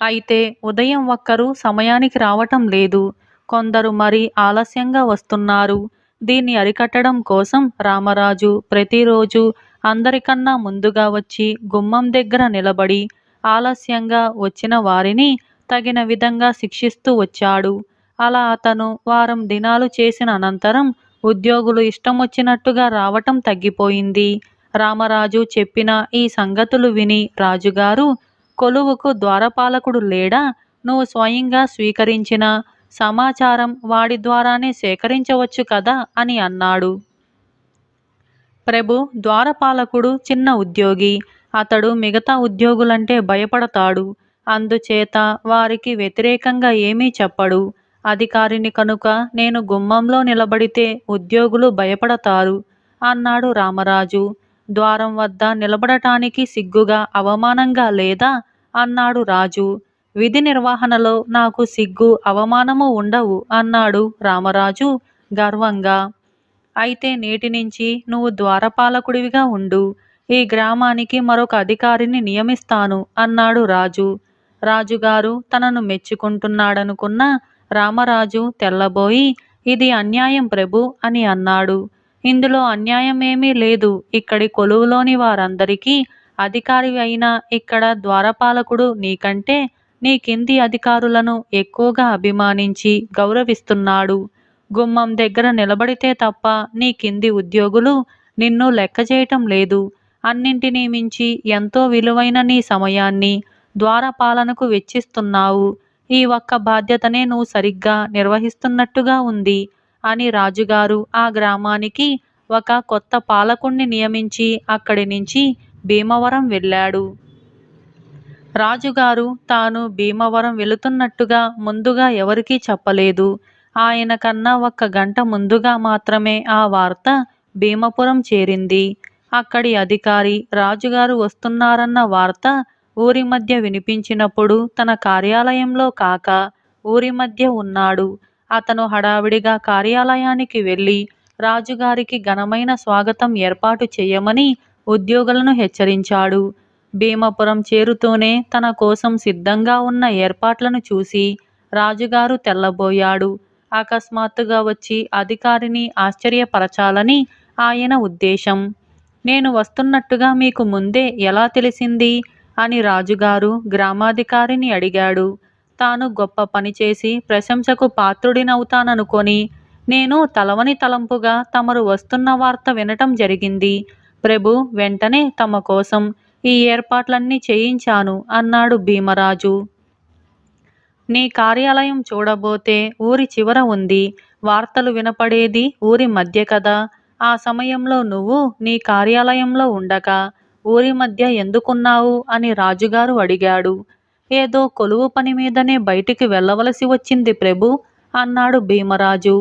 అయితే ఉదయం ఒక్కరూ సమయానికి రావటం లేదు. కొందరు మరీ ఆలస్యంగా వస్తున్నారు. దీన్ని అరికట్టడం కోసం రామరాజు ప్రతిరోజు అందరికన్నా ముందుగా వచ్చి గుమ్మం దగ్గర నిలబడి ఆలస్యంగా వచ్చిన వారిని తగిన విధంగా శిక్షిస్తూ వచ్చాడు. అలా అతను వారం దినాలు చేసిన అనంతరం ఉద్యోగులు ఇష్టమొచ్చినట్టుగా రావటం తగ్గిపోయింది. రామరాజు చెప్పిన ఈ సంగతులు విని రాజుగారు, "కొలువుకు ద్వారపాలకుడు లేడా? నువ్వు స్వయంగా స్వీకరించిన సమాచారం వాడి ద్వారానే సేకరించవచ్చు కదా" అని అన్నాడు. "ప్రభు, ద్వారపాలకుడు చిన్న ఉద్యోగి. అతడు మిగతా ఉద్యోగులంటే భయపడతాడు. అందుచేత వారికి వ్యతిరేకంగా ఏమీ చెప్పడు. అధికారిని కనుక నేను గుమ్మంలో నిలబడితే ఉద్యోగులు భయపడతారు" అన్నాడు రామరాజు. "ద్వారం వద్ద నిలబడటానికి సిగ్గుగా, అవమానంగా లేదా?" అన్నాడు రాజు. "విధి నిర్వహణలో నాకు సిగ్గు, అవమానము ఉండవు" అన్నాడు రామరాజు గర్వంగా. అయితే నేటి నుంచి నువ్వు ద్వారపాలకుడివిగా ఉండు. ఈ గ్రామానికి మరొక అధికారిని నియమిస్తాను అన్నాడు రాజు. రాజుగారు తనను మెచ్చుకుంటున్నాడనుకున్న రామరాజు తెల్లబోయి, ఇది అన్యాయం ప్రభు అని అన్నాడు. ఇందులో అన్యాయం ఏమీ లేదు. ఇక్కడి కొలువులోని వారందరికీ అధికారివి అయిన ఇక్కడ ద్వారపాలకుడు నీకంటే నీ కింది అధికారులను ఎక్కువగా అభిమానించి గౌరవిస్తున్నాడు. గుమ్మం దగ్గర నిలబడితే తప్ప నీ కింది ఉద్యోగులు నిన్ను లెక్క చేయటం లేదు. అన్నింటినీ మించి ఎంతో విలువైన నీ సమయాన్ని ద్వారపాలనకు వెచ్చిస్తున్నావు. ఈ ఒక్క బాధ్యతనే నువ్వు సరిగ్గా నిర్వహిస్తున్నట్టుగా ఉంది అని రాజుగారు ఆ గ్రామానికి ఒక కొత్త పాలకుణ్ణి నియమించి అక్కడి నుంచి భీమవరం వెళ్ళాడు. రాజుగారు తాను భీమవరం వెళుతున్నట్టుగా ముందుగా ఎవరికీ చెప్పలేదు. ఆయన కన్నా 1 గంట ముందుగా మాత్రమే ఆ వార్త భీమపురం చేరింది. అక్కడి అధికారి రాజుగారు వస్తున్నారన్న వార్త ఊరి మధ్య వినిపించినప్పుడు తన కార్యాలయంలో కాక ఊరి మధ్య ఉన్నాడు. అతను హడావిడిగా కార్యాలయానికి వెళ్ళి రాజుగారికి ఘనమైన స్వాగతం ఏర్పాటు చేయమని ఉద్యోగులను హెచ్చరించాడు. భీమపురం చేరుతూనే తన కోసం సిద్ధంగా ఉన్న ఏర్పాట్లను చూసి రాజుగారు తెల్లబోయాడు. అకస్మాత్తుగా వచ్చి అధికారిని ఆశ్చర్యపరచాలని ఆయన ఉద్దేశం. నేను వస్తున్నట్టుగా మీకు ముందే ఎలా తెలిసింది అని రాజుగారు గ్రామాధికారిని అడిగాడు. తాను గొప్ప పని చేసి ప్రశంసకు పాత్రుడినవుతాననుకొని నేను తలవని తలంపుగా తమరు వస్తున్న వార్త వినటం జరిగింది ప్రభు. వెంటనే తమ కోసం ఈ ఏర్పాట్లన్నీ చేయించాను అన్నాడు భీమరాజు. నీ కార్యాలయం చూడబోతే ఊరి చివర ఉంది. వార్తలు వినపడేది ఊరి మధ్య కదా. ఆ సమయంలో నువ్వు నీ కార్యాలయంలో ఉండక ఊరి మధ్య ఎందుకున్నావు అని రాజుగారు అడిగాడు. ఏదో కొలువు పని మీదనే బయటికి వెళ్ళవలసి వచ్చింది ప్రభు అన్నాడు భీమరాజు.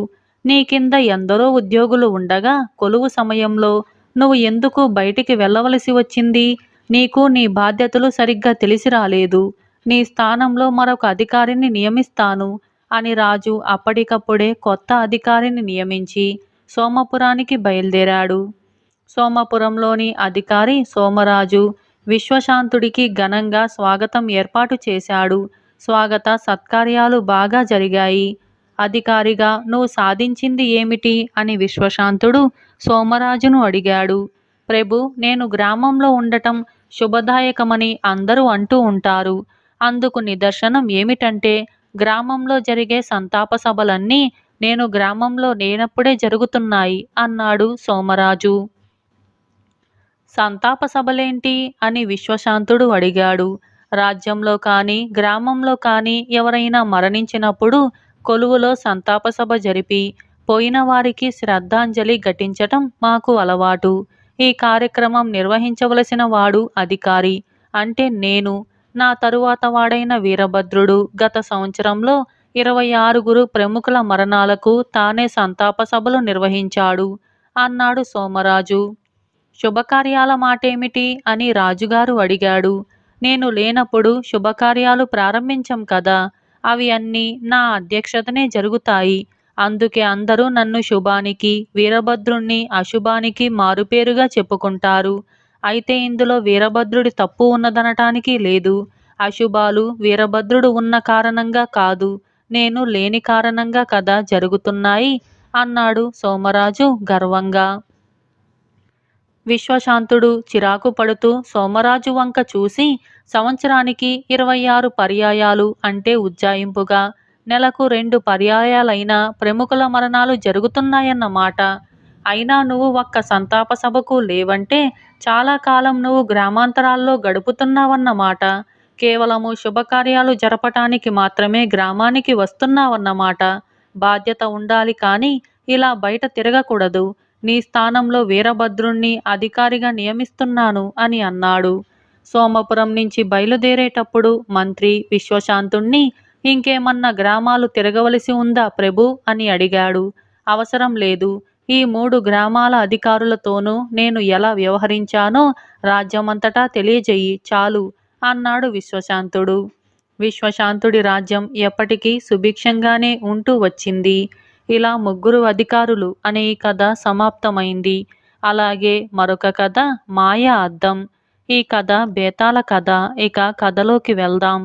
నీ కింద ఎందరో ఉద్యోగులు ఉండగా కొలువు సమయంలో నువ్వు ఎందుకు బయటికి వెళ్ళవలసి వచ్చింది? నీకు నీ బాధ్యతలు సరిగ్గా తెలిసి రాలేదు. నీ స్థానంలో మరొక అధికారిని నియమిస్తాను అని రాజు అప్పటికప్పుడే కొత్త అధికారిని నియమించి సోమపురానికి బయలుదేరాడు. సోమపురంలోని అధికారి సోమరాజు విశ్వశాంతుడికి ఘనంగా స్వాగతం ఏర్పాటు చేశాడు. స్వాగత సత్కార్యాలు బాగా జరిగాయి. అధికారిగా నువ్వు సాధించింది ఏమిటి అని విశ్వశాంతుడు సోమరాజును అడిగాడు. ప్రభు, నేను గ్రామంలో ఉండటం శుభదాయకమని అందరూ అంటూ ఉంటారు. అందుకు నిదర్శనం ఏమిటంటే గ్రామంలో జరిగే సంతాప సభలన్నీ నేను గ్రామంలో లేనప్పుడే జరుగుతున్నాయి అన్నాడు సోమరాజు. సంతాప సభలేంటి అని విశ్వశాంతుడు అడిగాడు. రాజ్యంలో కానీ గ్రామంలో కానీ ఎవరైనా మరణించినప్పుడు కొలువులో సంతాప సభ జరిపి పోయిన వారికి శ్రద్ధాంజలి ఘటించటం మాకు అలవాటు. ఈ కార్యక్రమం నిర్వహించవలసిన వాడు అధికారి అంటే నేను. నా తరువాత వాడైన వీరభద్రుడు గత సంవత్సరంలో 26 ప్రముఖుల మరణాలకు తానే సంతాప సభలు నిర్వహించాడు అన్నాడు సోమరాజు. శుభకార్యాల మాటేమిటి అని రాజుగారు అడిగాడు. నేను లేనప్పుడు శుభకార్యాలు ప్రారంభించం కదా. అవి అన్నీ నా అధ్యక్షతనే జరుగుతాయి. అందుకే అందరూ నన్ను శుభానికి, వీరభద్రుణ్ణి అశుభానికి మారుపేరుగా చెప్పుకుంటారు. అయితే ఇందులో వీరభద్రుడి తప్పు ఉన్నదనటానికి లేదు. అశుభాలు వీరభద్రుడు ఉన్న కారణంగా కాదు, నేను లేని కారణంగా కదా జరుగుతున్నాయి అన్నాడు సోమరాజు గర్వంగా. విశ్వశాంతుడు చిరాకు పడుతూ సోమరాజు వంక చూసి, సంవత్సరానికి 26 పర్యాయాలు అంటే ఉజ్జాయింపుగా నెలకు 2 పర్యాయాలైన ప్రముఖుల మరణాలు జరుగుతున్నాయన్నమాట. అయినా నువ్వు ఒక్క సంతాప సభకు లేవంటే చాలా కాలం నువ్వు గ్రామాంతరాల్లో గడుపుతున్నావన్నమాట. కేవలము శుభకార్యాలు జరపటానికి మాత్రమే గ్రామానికి వస్తున్నావన్నమాట. బాధ్యత ఉండాలి కానీ ఇలా బయట తిరగకూడదు. నీ స్థానంలో వీరభద్రుణ్ణి అధికారిగా నియమిస్తున్నాను అని అన్నాడు. సోమపురం నుంచి బయలుదేరేటప్పుడు మంత్రి విశ్వశాంతుణ్ణి ఇంకేమన్నా గ్రామాలు తిరగవలసి ఉందా ప్రభు అని అడిగాడు. అవసరం లేదు. ఈ 3 గ్రామాల అధికారులతోనూ నేను ఎలా వ్యవహరించానో రాజ్యమంతటా తెలియజెయ్యి చాలు అన్నాడు విశ్వశాంతుడు. విశ్వశాంతుడి రాజ్యం ఎప్పటికీ సుభిక్షంగానే ఉంటూ వచ్చింది. ఇలా ముగ్గురు అధికారులు అనే ఈ కథ సమాప్తమైంది. అలాగే మరొక కథ మాయ అద్దం. ఈ కథ బేతాళ కథ. ఇక కథలోకి వెళ్దాం.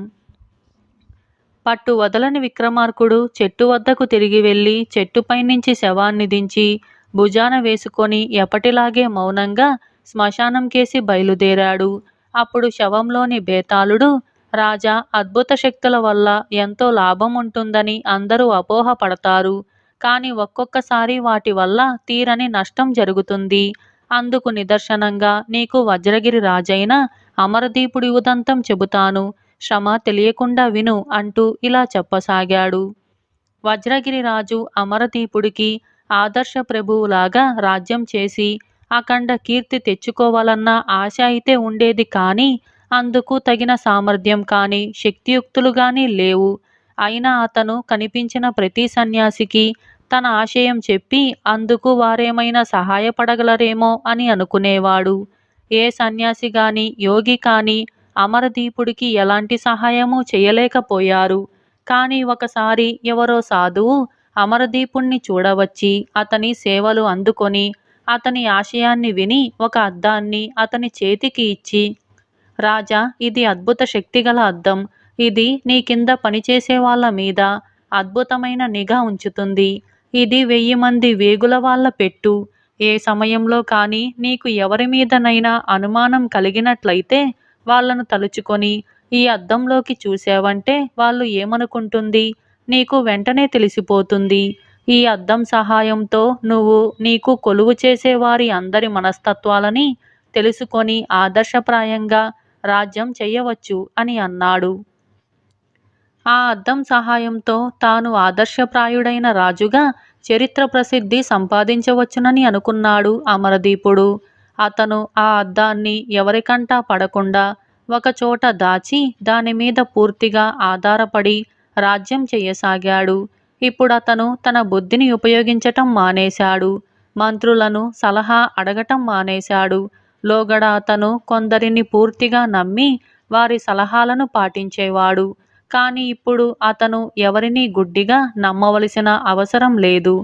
పట్టు వదలని విక్రమార్కుడు చెట్టు వద్దకు తిరిగి వెళ్ళి చెట్టుపై నుంచి శవాన్ని దించి భుజాన వేసుకొని ఎప్పటిలాగే మౌనంగా శ్మశానం కేసి బయలుదేరాడు. అప్పుడు శవంలోని బేతాళుడు, రాజా, అద్భుత శక్తుల వల్ల ఎంతో లాభం ఉంటుందని అందరూ అపోహ పడతారు. కానీ ఒక్కొక్కసారి వాటి వల్ల తీరని నష్టం జరుగుతుంది. అందుకు నిదర్శనంగా నీకు వజ్రగిరి రాజైన అమరదీపుడి ఉదంతం చెబుతాను. శ్రమ తెలియకుండా విను అంటూ ఇలా చెప్పసాగాడు. వజ్రగిరి రాజు అమరదీపుడికి ఆదర్శ ప్రభువులాగా రాజ్యం చేసి అఖండ కీర్తి తెచ్చుకోవాలన్న ఆశ అయితే ఉండేది. కానీ అందుకు తగిన సామర్థ్యం కానీ శక్తియుక్తులు కానీ లేవు. అయినా అతను కనిపించిన ప్రతి సన్యాసికి తన ఆశయం చెప్పి అందుకు వారేమైనా సహాయపడగలరేమో అని అనుకునేవాడు. ఏ సన్యాసి గాని యోగి కానీ అమరదీపుడికి ఎలాంటి సహాయము చేయలేకపోయారు. కానీ ఒకసారి ఎవరో సాధువు అమరదీపుణ్ణి చూడవచ్చి అతని సేవలు అందుకొని అతని ఆశయాన్ని విని ఒక అద్దాన్ని అతని చేతికి ఇచ్చి, రాజా, ఇది అద్భుత శక్తిగల అద్దం. ఇది నీ కింద పనిచేసే వాళ్ళ మీద అద్భుతమైన నిఘా ఉంచుతుంది. ఇది 1000 మంది వేగుల వాళ్ళ పెట్టు. ఏ సమయంలో కానీ నీకు ఎవరి మీదనైనా అనుమానం కలిగినట్లయితే వాళ్ళను తలుచుకొని ఈ అద్దంలోకి చూసావంటే వాళ్ళు ఏమనుకుంటుంది నీకు వెంటనే తెలిసిపోతుంది. ఈ అద్దం సహాయంతో నువ్వు నీకు కొలువు చేసే వారి అందరి మనస్తత్వాలని తెలుసుకొని ఆదర్శప్రాయంగా రాజ్యం చెయ్యవచ్చు అని అన్నాడు. ఆ అద్దం సహాయంతో తాను ఆదర్శప్రాయుడైన రాజుగా చరిత్ర ప్రసిద్ధి సంపాదించవచ్చునని అనుకున్నాడు అమరదీపుడు. అతను ఆ అద్దాన్ని ఎవరికంటా పడకుండా ఒకచోట దాచి దానిమీద పూర్తిగా ఆధారపడి రాజ్యం చెయ్యసాగాడు. ఇప్పుడతను తన బుద్ధిని ఉపయోగించటం మానేశాడు. మంత్రులను సలహా అడగటం మానేశాడు. లోగడ అతను కొందరిని పూర్తిగా నమ్మి వారి సలహాలను పాటించేవాడు. కానీ ఇప్పుడు అతను ఎవరినీ గుడ్డిగా నమ్మవలసిన అవసరం లేదు.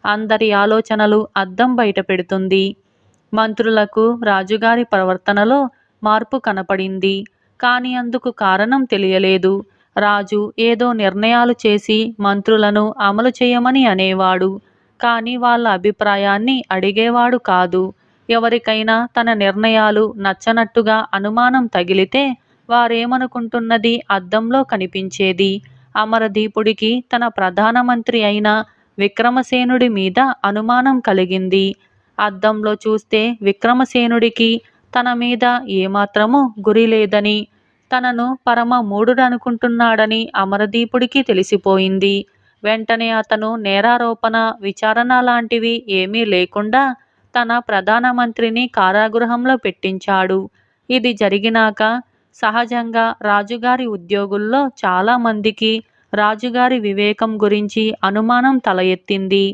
అందరి ఆలోచనలు అద్దం బయటపెడుతుంది. మంత్రులకు రాజుగారి ప్రవర్తనలో మార్పు కనపడింది. కానీ అందుకు కారణం తెలియలేదు. రాజు ఏదో నిర్ణయాలు చేసి మంత్రులను అమలు చేయమని అనేవాడు. కానీ వాళ్ళ అభిప్రాయాన్ని అడిగేవాడు కాదు. ఎవరికైనా తన నిర్ణయాలు నచ్చనట్టుగా అనుమానం తగిలితే వారేమనుకుంటున్నది అద్దంలో కనిపించేది. అమరదీపుడికి తన ప్రధానమంత్రి అయిన విక్రమసేనుడి మీద అనుమానం కలిగింది. అద్దంలో చూస్తే విక్రమసేనుడికి తన మీద ఏమాత్రమూ గురి లేదని, తనను పరమ మూఢుడనుకుంటున్నాడని అమరదీపుడికి తెలిసిపోయింది. వెంటనే అతను నేరారోపణ, విచారణ లాంటివి ఏమీ లేకుండా తన ప్రధానమంత్రిని కారాగృహంలో పెట్టించాడు. ఇది జరిగినాక సహజంగా రాజుగారి ఉద్యోగుల్లో చాలా మందికి రాజుగారి వివేకం గురించి అనుమానం తల ఎత్తింది.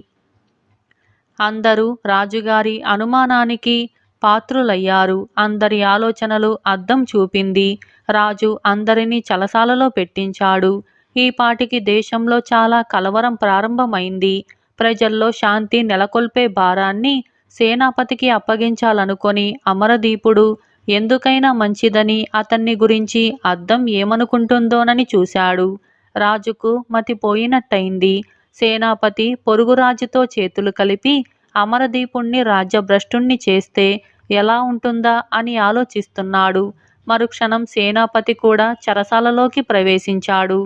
అందరూ రాజుగారి అనుమానానికి పాత్రులయ్యారు. అందరి ఆలోచనలు అద్దం చూపింది. రాజు అందరినీ చెరసాలలో పెట్టించాడు. ఈ పాటికి దేశంలో చాలా కలవరం ప్రారంభమైంది. ప్రజల్లో శాంతి నెలకొల్పే భారాన్ని సేనాపతికి అప్పగించాలనుకొని అమరదీపుడు ఎందుకైనా మంచిదని అతన్ని గురించి అద్దం ఏమనుకుంటుందోనని చూశాడు. రాజుకు మతిపోయినట్టయింది. సేనాపతి పొరుగురాజుతో చేతులు కలిపి అమరదీపుణ్ణి రాజ్యభ్రష్టుణ్ణి చేస్తే ఎలా ఉంటుందా అని ఆలోచిస్తున్నాడు. మరుక్షణం సేనాపతి కూడా చెరసాలలోకి ప్రవేశించాడు.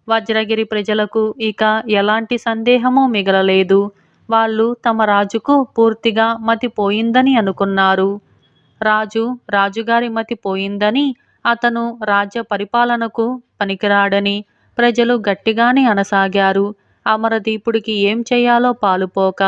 వజ్రగిరి ప్రజలకు ఇక ఎలాంటి సందేహమూ మిగలలేదు. వాళ్ళు తమ రాజుకు పూర్తిగా మతిపోయిందని అనుకున్నారు. రాజుగారి మతి పోయిందని, అతను రాజ్య పరిపాలనకు పనికిరాడని ప్రజలు గట్టిగానే అనసాగారు. అమరదీపుడికి ఏం చేయాలో పాలుపోక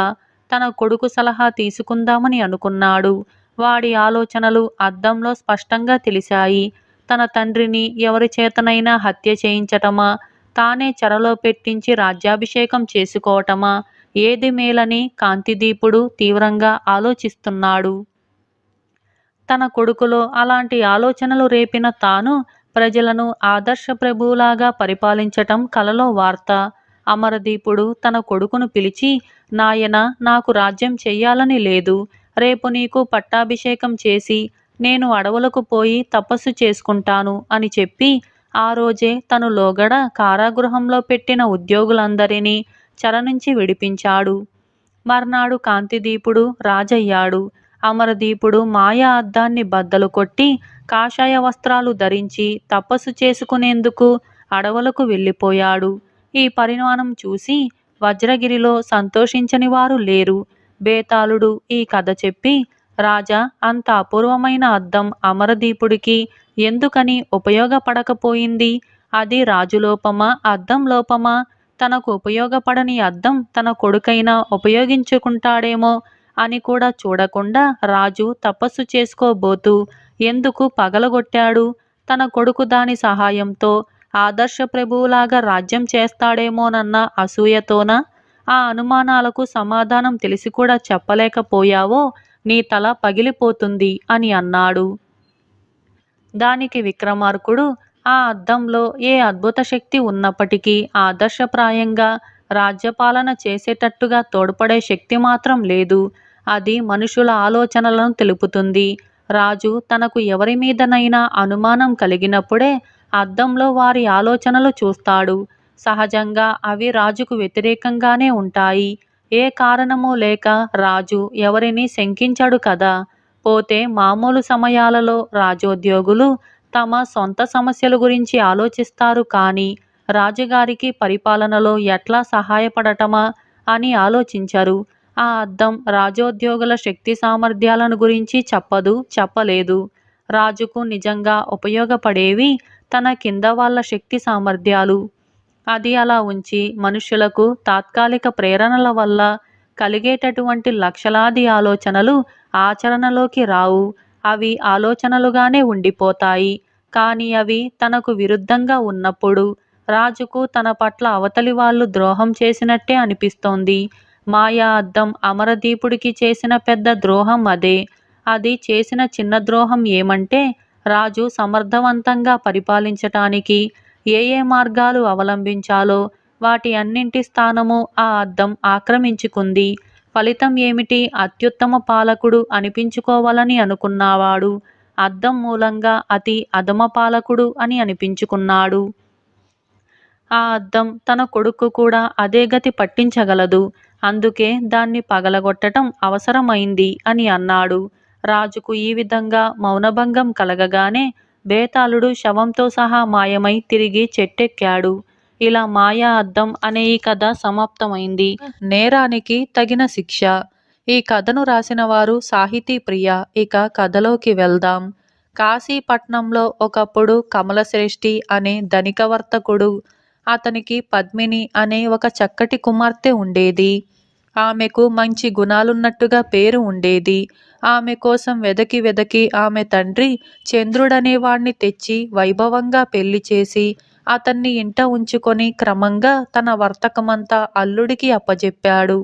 తన కొడుకు సలహా తీసుకుందామని అనుకున్నాడు. వాడి ఆలోచనలు అద్దంలో స్పష్టంగా తెలిశాయి. తన తండ్రిని ఎవరి చేతనైనా హత్య చేయించటమా, తానే చెరలో పెట్టించి రాజ్యాభిషేకం చేసుకోవటమా, ఏది మేలని కాంతిదీపుడు తీవ్రంగా ఆలోచిస్తున్నాడు. తన కొడుకులో అలాంటి ఆలోచనలు రేపిన తాను ప్రజలను ఆదర్శ ప్రభువులాగా పరిపాలించటం కలలో వార్త. అమరదీపుడు తన కొడుకును పిలిచి, నాయనా, నాకు రాజ్యం చెయ్యాలని లేదు. రేపు నీకు పట్టాభిషేకం చేసి నేను అడవులకు పోయి తపస్సు చేసుకుంటాను అని చెప్పి ఆ రోజే తను లోగడ కారాగృహంలో పెట్టిన ఉద్యోగులందరినీ చెర నుంచి విడిపించాడు. మర్నాడు కాంతిదీపుడు రాజయ్యాడు. అమరదీపుడు మాయా అద్దాన్ని బద్దలు కొట్టి కాషాయ వస్త్రాలు ధరించి తపస్సు చేసుకునేందుకు అడవులకు వెళ్ళిపోయాడు. ఈ పరిణామం చూసి వజ్రగిరిలో సంతోషించని వారు లేరు. బేతాళుడు ఈ కథ చెప్పి, రాజా, అంత అపూర్వమైన అద్దం అమరదీపుడికి ఎందుకని ఉపయోగపడకపోయింది? అది రాజులోపమా, అద్దం లోపమా? తనకు ఉపయోగపడని అద్దం తన కొడుకైనా ఉపయోగించుకుంటాడేమో అని కూడా చూడకుండా రాజు తపస్సు చేసుకోబోతూ ఎందుకు పగలగొట్టాడు? తన కొడుకు దాని సహాయంతో ఆదర్శ ప్రభువులాగా రాజ్యం చేస్తాడేమోనన్న అసూయతోనా? ఆ అనుమానాలకు సమాధానం తెలిసి కూడా చెప్పలేకపోయావో నీ తల పగిలిపోతుంది అని అన్నాడు. దానికి విక్రమార్కుడు, ఆ అద్దంలో ఏ అద్భుత శక్తి ఉన్నప్పటికీ ఆదర్శప్రాయంగా రాజ్యపాలన చేసేటట్టుగా తోడ్పడే శక్తి మాత్రం లేదు. అది మనుషుల ఆలోచనలను తెలుపుతుంది. రాజు తనకు ఎవరి మీదనైనా అనుమానం కలిగినప్పుడే అద్దంలో వారి ఆలోచనలు చూస్తాడు. సహజంగా అవి రాజుకు వ్యతిరేకంగానే ఉంటాయి. ఏ కారణమూ లేక రాజు ఎవరిని శంకించడు కదా. పోతే మామూలు సమయాలలో రాజోద్యోగులు తమ సొంత సమస్యల గురించి ఆలోచిస్తారు కానీ రాజుగారికి పరిపాలనలో ఎట్లా సహాయపడటమా అని ఆలోచించరు. ఆ అద్దం రాజోద్యోగుల శక్తి సామర్థ్యాలను గురించి చెప్పలేదు. రాజుకు నిజంగా ఉపయోగపడేవి తన కింద వాళ్ళ శక్తి సామర్థ్యాలు. అది అలా ఉంచి మనుషులకు తాత్కాలిక ప్రేరణల వల్ల కలిగేటటువంటి లక్షలాది ఆలోచనలు ఆచరణలోకి రావు. అవి ఆలోచనలుగానే ఉండిపోతాయి. కానీ అవి తనకు విరుద్ధంగా ఉన్నప్పుడు రాజుకు తన పట్ల అవతలి వాళ్ళు ద్రోహం చేసినట్టే అనిపిస్తోంది. మాయా అద్దం అమరదీపుడికి చేసిన పెద్ద ద్రోహం అదే. అది చేసిన చిన్న ద్రోహం ఏమంటే, రాజు సమర్థవంతంగా పరిపాలించటానికి ఏ మార్గాలు అవలంబించాలో వాటి అన్నింటి స్థానము ఆ అద్దం ఆక్రమించుకుంది. ఫలితం ఏమిటి? అత్యుత్తమ పాలకుడు అనిపించుకోవాలని అనుకున్నవాడు అద్దం మూలంగా అతి అధమ పాలకుడు అని అనిపించుకున్నాడు. ఆ అద్దం తన కొడుకు కూడా అదే గతి పట్టించగలదు. అందుకే దాన్ని పగలగొట్టడం అవసరమైంది అని అన్నాడు. రాజుకు ఈ విధంగా మౌనభంగం కలగగానే బేతాళుడు శవంతో సహా మాయమై తిరిగి చెట్టెక్కాడు. ఇలా మాయా అద్దం అనే ఈ కథ సమాప్తమైంది. నేరానికి తగిన శిక్ష. ఈ కథను రాసిన వారు సాహితీ ప్రియ. ఇక కథలోకి వెళ్దాం. కాశీపట్నంలో ఒకప్పుడు కమలశ్రేష్ఠి అనే ధనిక వర్తకుడు. అతనికి పద్మిని అనే ఒక చక్కటి కుమార్తె ఉండేది. ఆమెకు మంచి గుణాలున్నట్టుగా పేరు ఉండేది. ఆమె కోసం వెదకి ఆమె తండ్రి చంద్రుడనేవాణ్ణి తెచ్చి వైభవంగా పెళ్లి చేసి అతన్ని ఇంట ఉంచుకొని క్రమంగా తన వర్తకమంతా అల్లుడికి అప్పజెప్పాడు.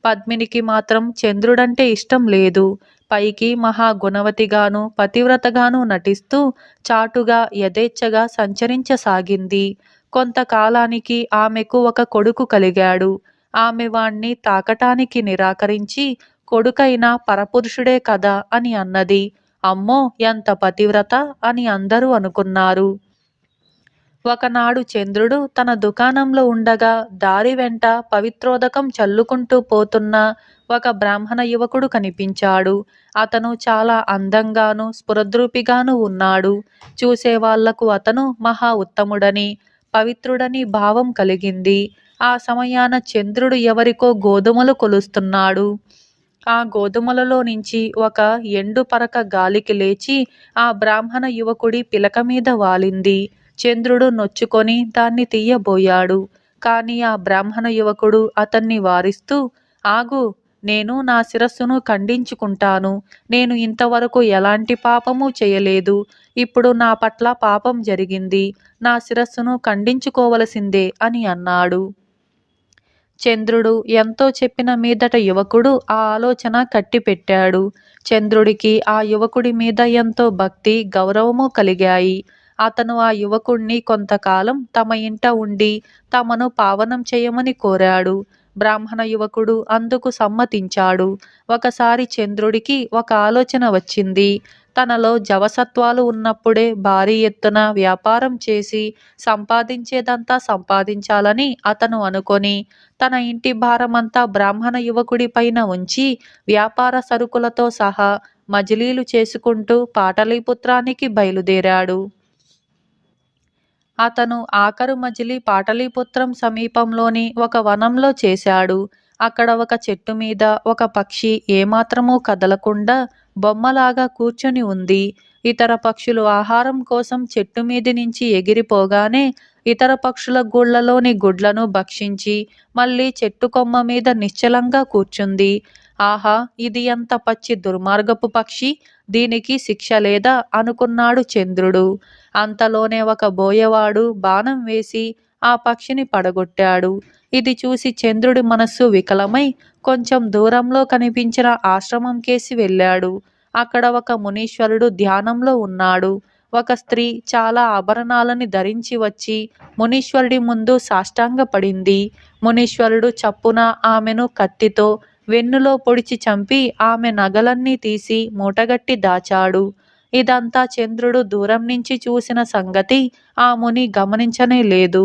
పద్మినికి మాత్రం చంద్రుడంటే ఇష్టం లేదు. పైకి మహా గుణవతిగాను పతివ్రతగాను నటిస్తూ చాటుగా యథేచ్ఛగా సంచరించసాగింది. కొంతకాలానికి ఆమెకు ఒక కొడుకు కలిగాడు. ఆమె వాణ్ణి తాకటానికి నిరాకరించి, కొడుకైనా పరపురుషుడే కదా అని అన్నది. అమ్మో, ఎంత పతివ్రత అని అందరూ అనుకున్నారు. ఒకనాడు చంద్రుడు తన దుకాణంలో ఉండగా దారి వెంట పవిత్రోదకం చల్లుకుంటూ పోతున్న ఒక బ్రాహ్మణ యువకుడు కనిపించాడు. అతను చాలా అందంగాను స్ఫురద్రూపిగాను ఉన్నాడు. చూసేవాళ్లకు అతను మహా ఉత్తముడని పవిత్రుడని భావం కలిగింది. ఆ సమయాన చంద్రుడు ఎవరికో గోధుమలు కొలుస్తున్నాడు. ఆ గోధుమలలో నుంచి ఒక ఎండు పరక గాలికి లేచి ఆ బ్రాహ్మణ యువకుడి పిలక మీద వాలింది. చంద్రుడు నొచ్చుకొని దాన్ని తీయబోయాడు. కాని ఆ బ్రాహ్మణ యువకుడు అతన్ని వారిస్తూ, ఆగు, నేను నా శిరస్సును ఖండించుకుంటాను. నేను ఇంతవరకు ఎలాంటి పాపము చేయలేదు. ఇప్పుడు నా పట్ల పాపం జరిగింది. నా శిరస్సును ఖండించుకోవలసిందే అని అన్నాడు. చంద్రుడు ఎంతో చెప్పిన మీదట యువకుడు ఆ ఆలోచన కట్టిపెట్టాడు. చంద్రుడికి ఆ యువకుడి మీద ఎంతో భక్తి, గౌరవము కలిగాయి. అతను ఆ యువకుణ్ణి కొంతకాలం తమ ఇంట ఉండి తమను పావనం చేయమని కోరాడు. బ్రాహ్మణ యువకుడు అందుకు సమ్మతించాడు. ఒకసారి చంద్రుడికి ఒక ఆలోచన వచ్చింది. తనలో జవసత్వాలు ఉన్నప్పుడే భారీ ఎత్తున వ్యాపారం చేసి సంపాదించేదంతా సంపాదించాలని అతను అనుకొని తన ఇంటి భారమంతా బ్రాహ్మణ యువకుడి పైన ఉంచి వ్యాపార సరుకులతో సహా మజిలీలు చేసుకుంటూ పాటలీపుత్రానికి బయలుదేరాడు. అతను ఆఖరు మజిలీ పాటలీపుత్రం సమీపంలోని ఒక వనంలో చేశాడు. అక్కడ ఒక చెట్టు మీద ఒక పక్షి ఏమాత్రమూ కదలకుండా బొమ్మలాగా కూర్చొని ఉంది. ఇతర పక్షులు ఆహారం కోసం చెట్టు మీది నుంచి ఎగిరిపోగానే ఇతర పక్షుల గూళ్లలోని గుడ్లను భక్షించి మళ్ళీ చెట్టు కొమ్మ మీద నిశ్చలంగా కూర్చుంది. ఆహా, ఇది ఎంత పచ్చి దుర్మార్గపు పక్షి! దీనికి శిక్ష లేదా అనుకున్నాడు చంద్రుడు. అంతలోనే ఒక బోయవాడు బాణం వేసి ఆ పక్షిని పడగొట్టాడు. ఇది చూసి చంద్రుడి మనస్సు వికలమై కొంచెం దూరంలో కనిపించిన ఆశ్రమం కేసి వెళ్ళాడు. అక్కడ ఒక మునీశ్వరుడు ధ్యానంలో ఉన్నాడు. ఒక స్త్రీ చాలా ఆభరణాలని ధరించి వచ్చి మునీశ్వరుడి ముందు సాష్టాంగపడింది. మునీశ్వరుడు చప్పున ఆమెను కత్తితో వెన్నులో పొడిచి చంపి ఆమె నగలన్నీ తీసి మూటగట్టి దాచాడు. ఇదంతా చంద్రుడు దూరం నుంచి చూసిన సంగతి ఆ ముని గమనించనే లేదు.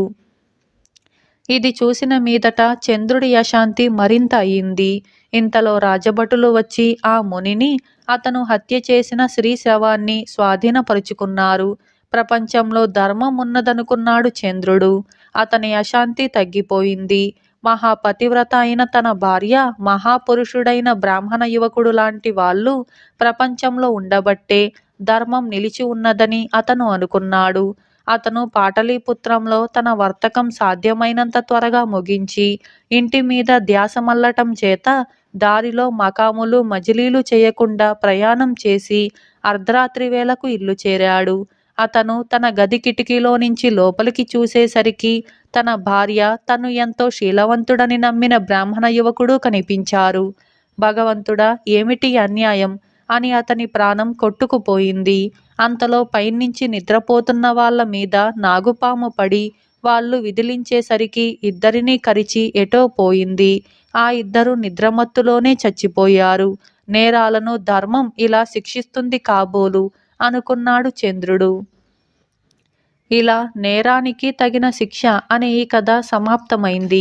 ఇది చూసిన మీదట చంద్రుడి అశాంతి మరింత అయింది. ఇంతలో రాజభటులు వచ్చి ఆ మునిని అతను హత్య చేసిన స్త్రీ శవాన్ని స్వాధీనపరుచుకున్నారు. ప్రపంచంలో ధర్మం ఉన్నదనుకున్నాడు చంద్రుడు. అతని అశాంతి తగ్గిపోయింది. మహాపతివ్రత అయిన తన భార్య, మహాపురుషుడైన బ్రాహ్మణ యువకుడు లాంటి వాళ్ళు ప్రపంచంలో ఉండబట్టే ధర్మం నిలిచి ఉన్నదని అతను అనుకున్నాడు. అతను పాటలీపుత్రంలో తన వర్తకం సాధ్యమైనంత త్వరగా ముగించి ఇంటి మీద ధ్యాస మళ్ళటం చేత దారిలో మకాములు మజిలీలు చేయకుండా ప్రయాణం చేసి అర్ధరాత్రి వేళకు ఇల్లు చేరాడు. అతను తన గది కిటికీలో నుంచి లోపలికి చూసేసరికి తన భార్య, తను ఎంతో శీలవంతుడని నమ్మిన బ్రాహ్మణ యువకుడు కనిపించారు. భగవంతుడా, ఏమిటి అన్యాయం అని అతని ప్రాణం కొట్టుకుపోయింది. అంతలో పైనుంచి నిద్రపోతున్న వాళ్ళ మీద నాగుపాము పడి వాళ్ళు విదిలించేసరికి ఇద్దరినీ కరిచి ఎటో పోయింది. ఆ ఇద్దరు నిద్రమత్తులోనే చచ్చిపోయారు. నేరాలను ధర్మం ఇలా శిక్షిస్తుంది కాబోలు అనుకున్నాడు చంద్రుడు. ఇలా నేరానికి తగిన శిక్ష అనే ఈ కథ సమాప్తమైంది.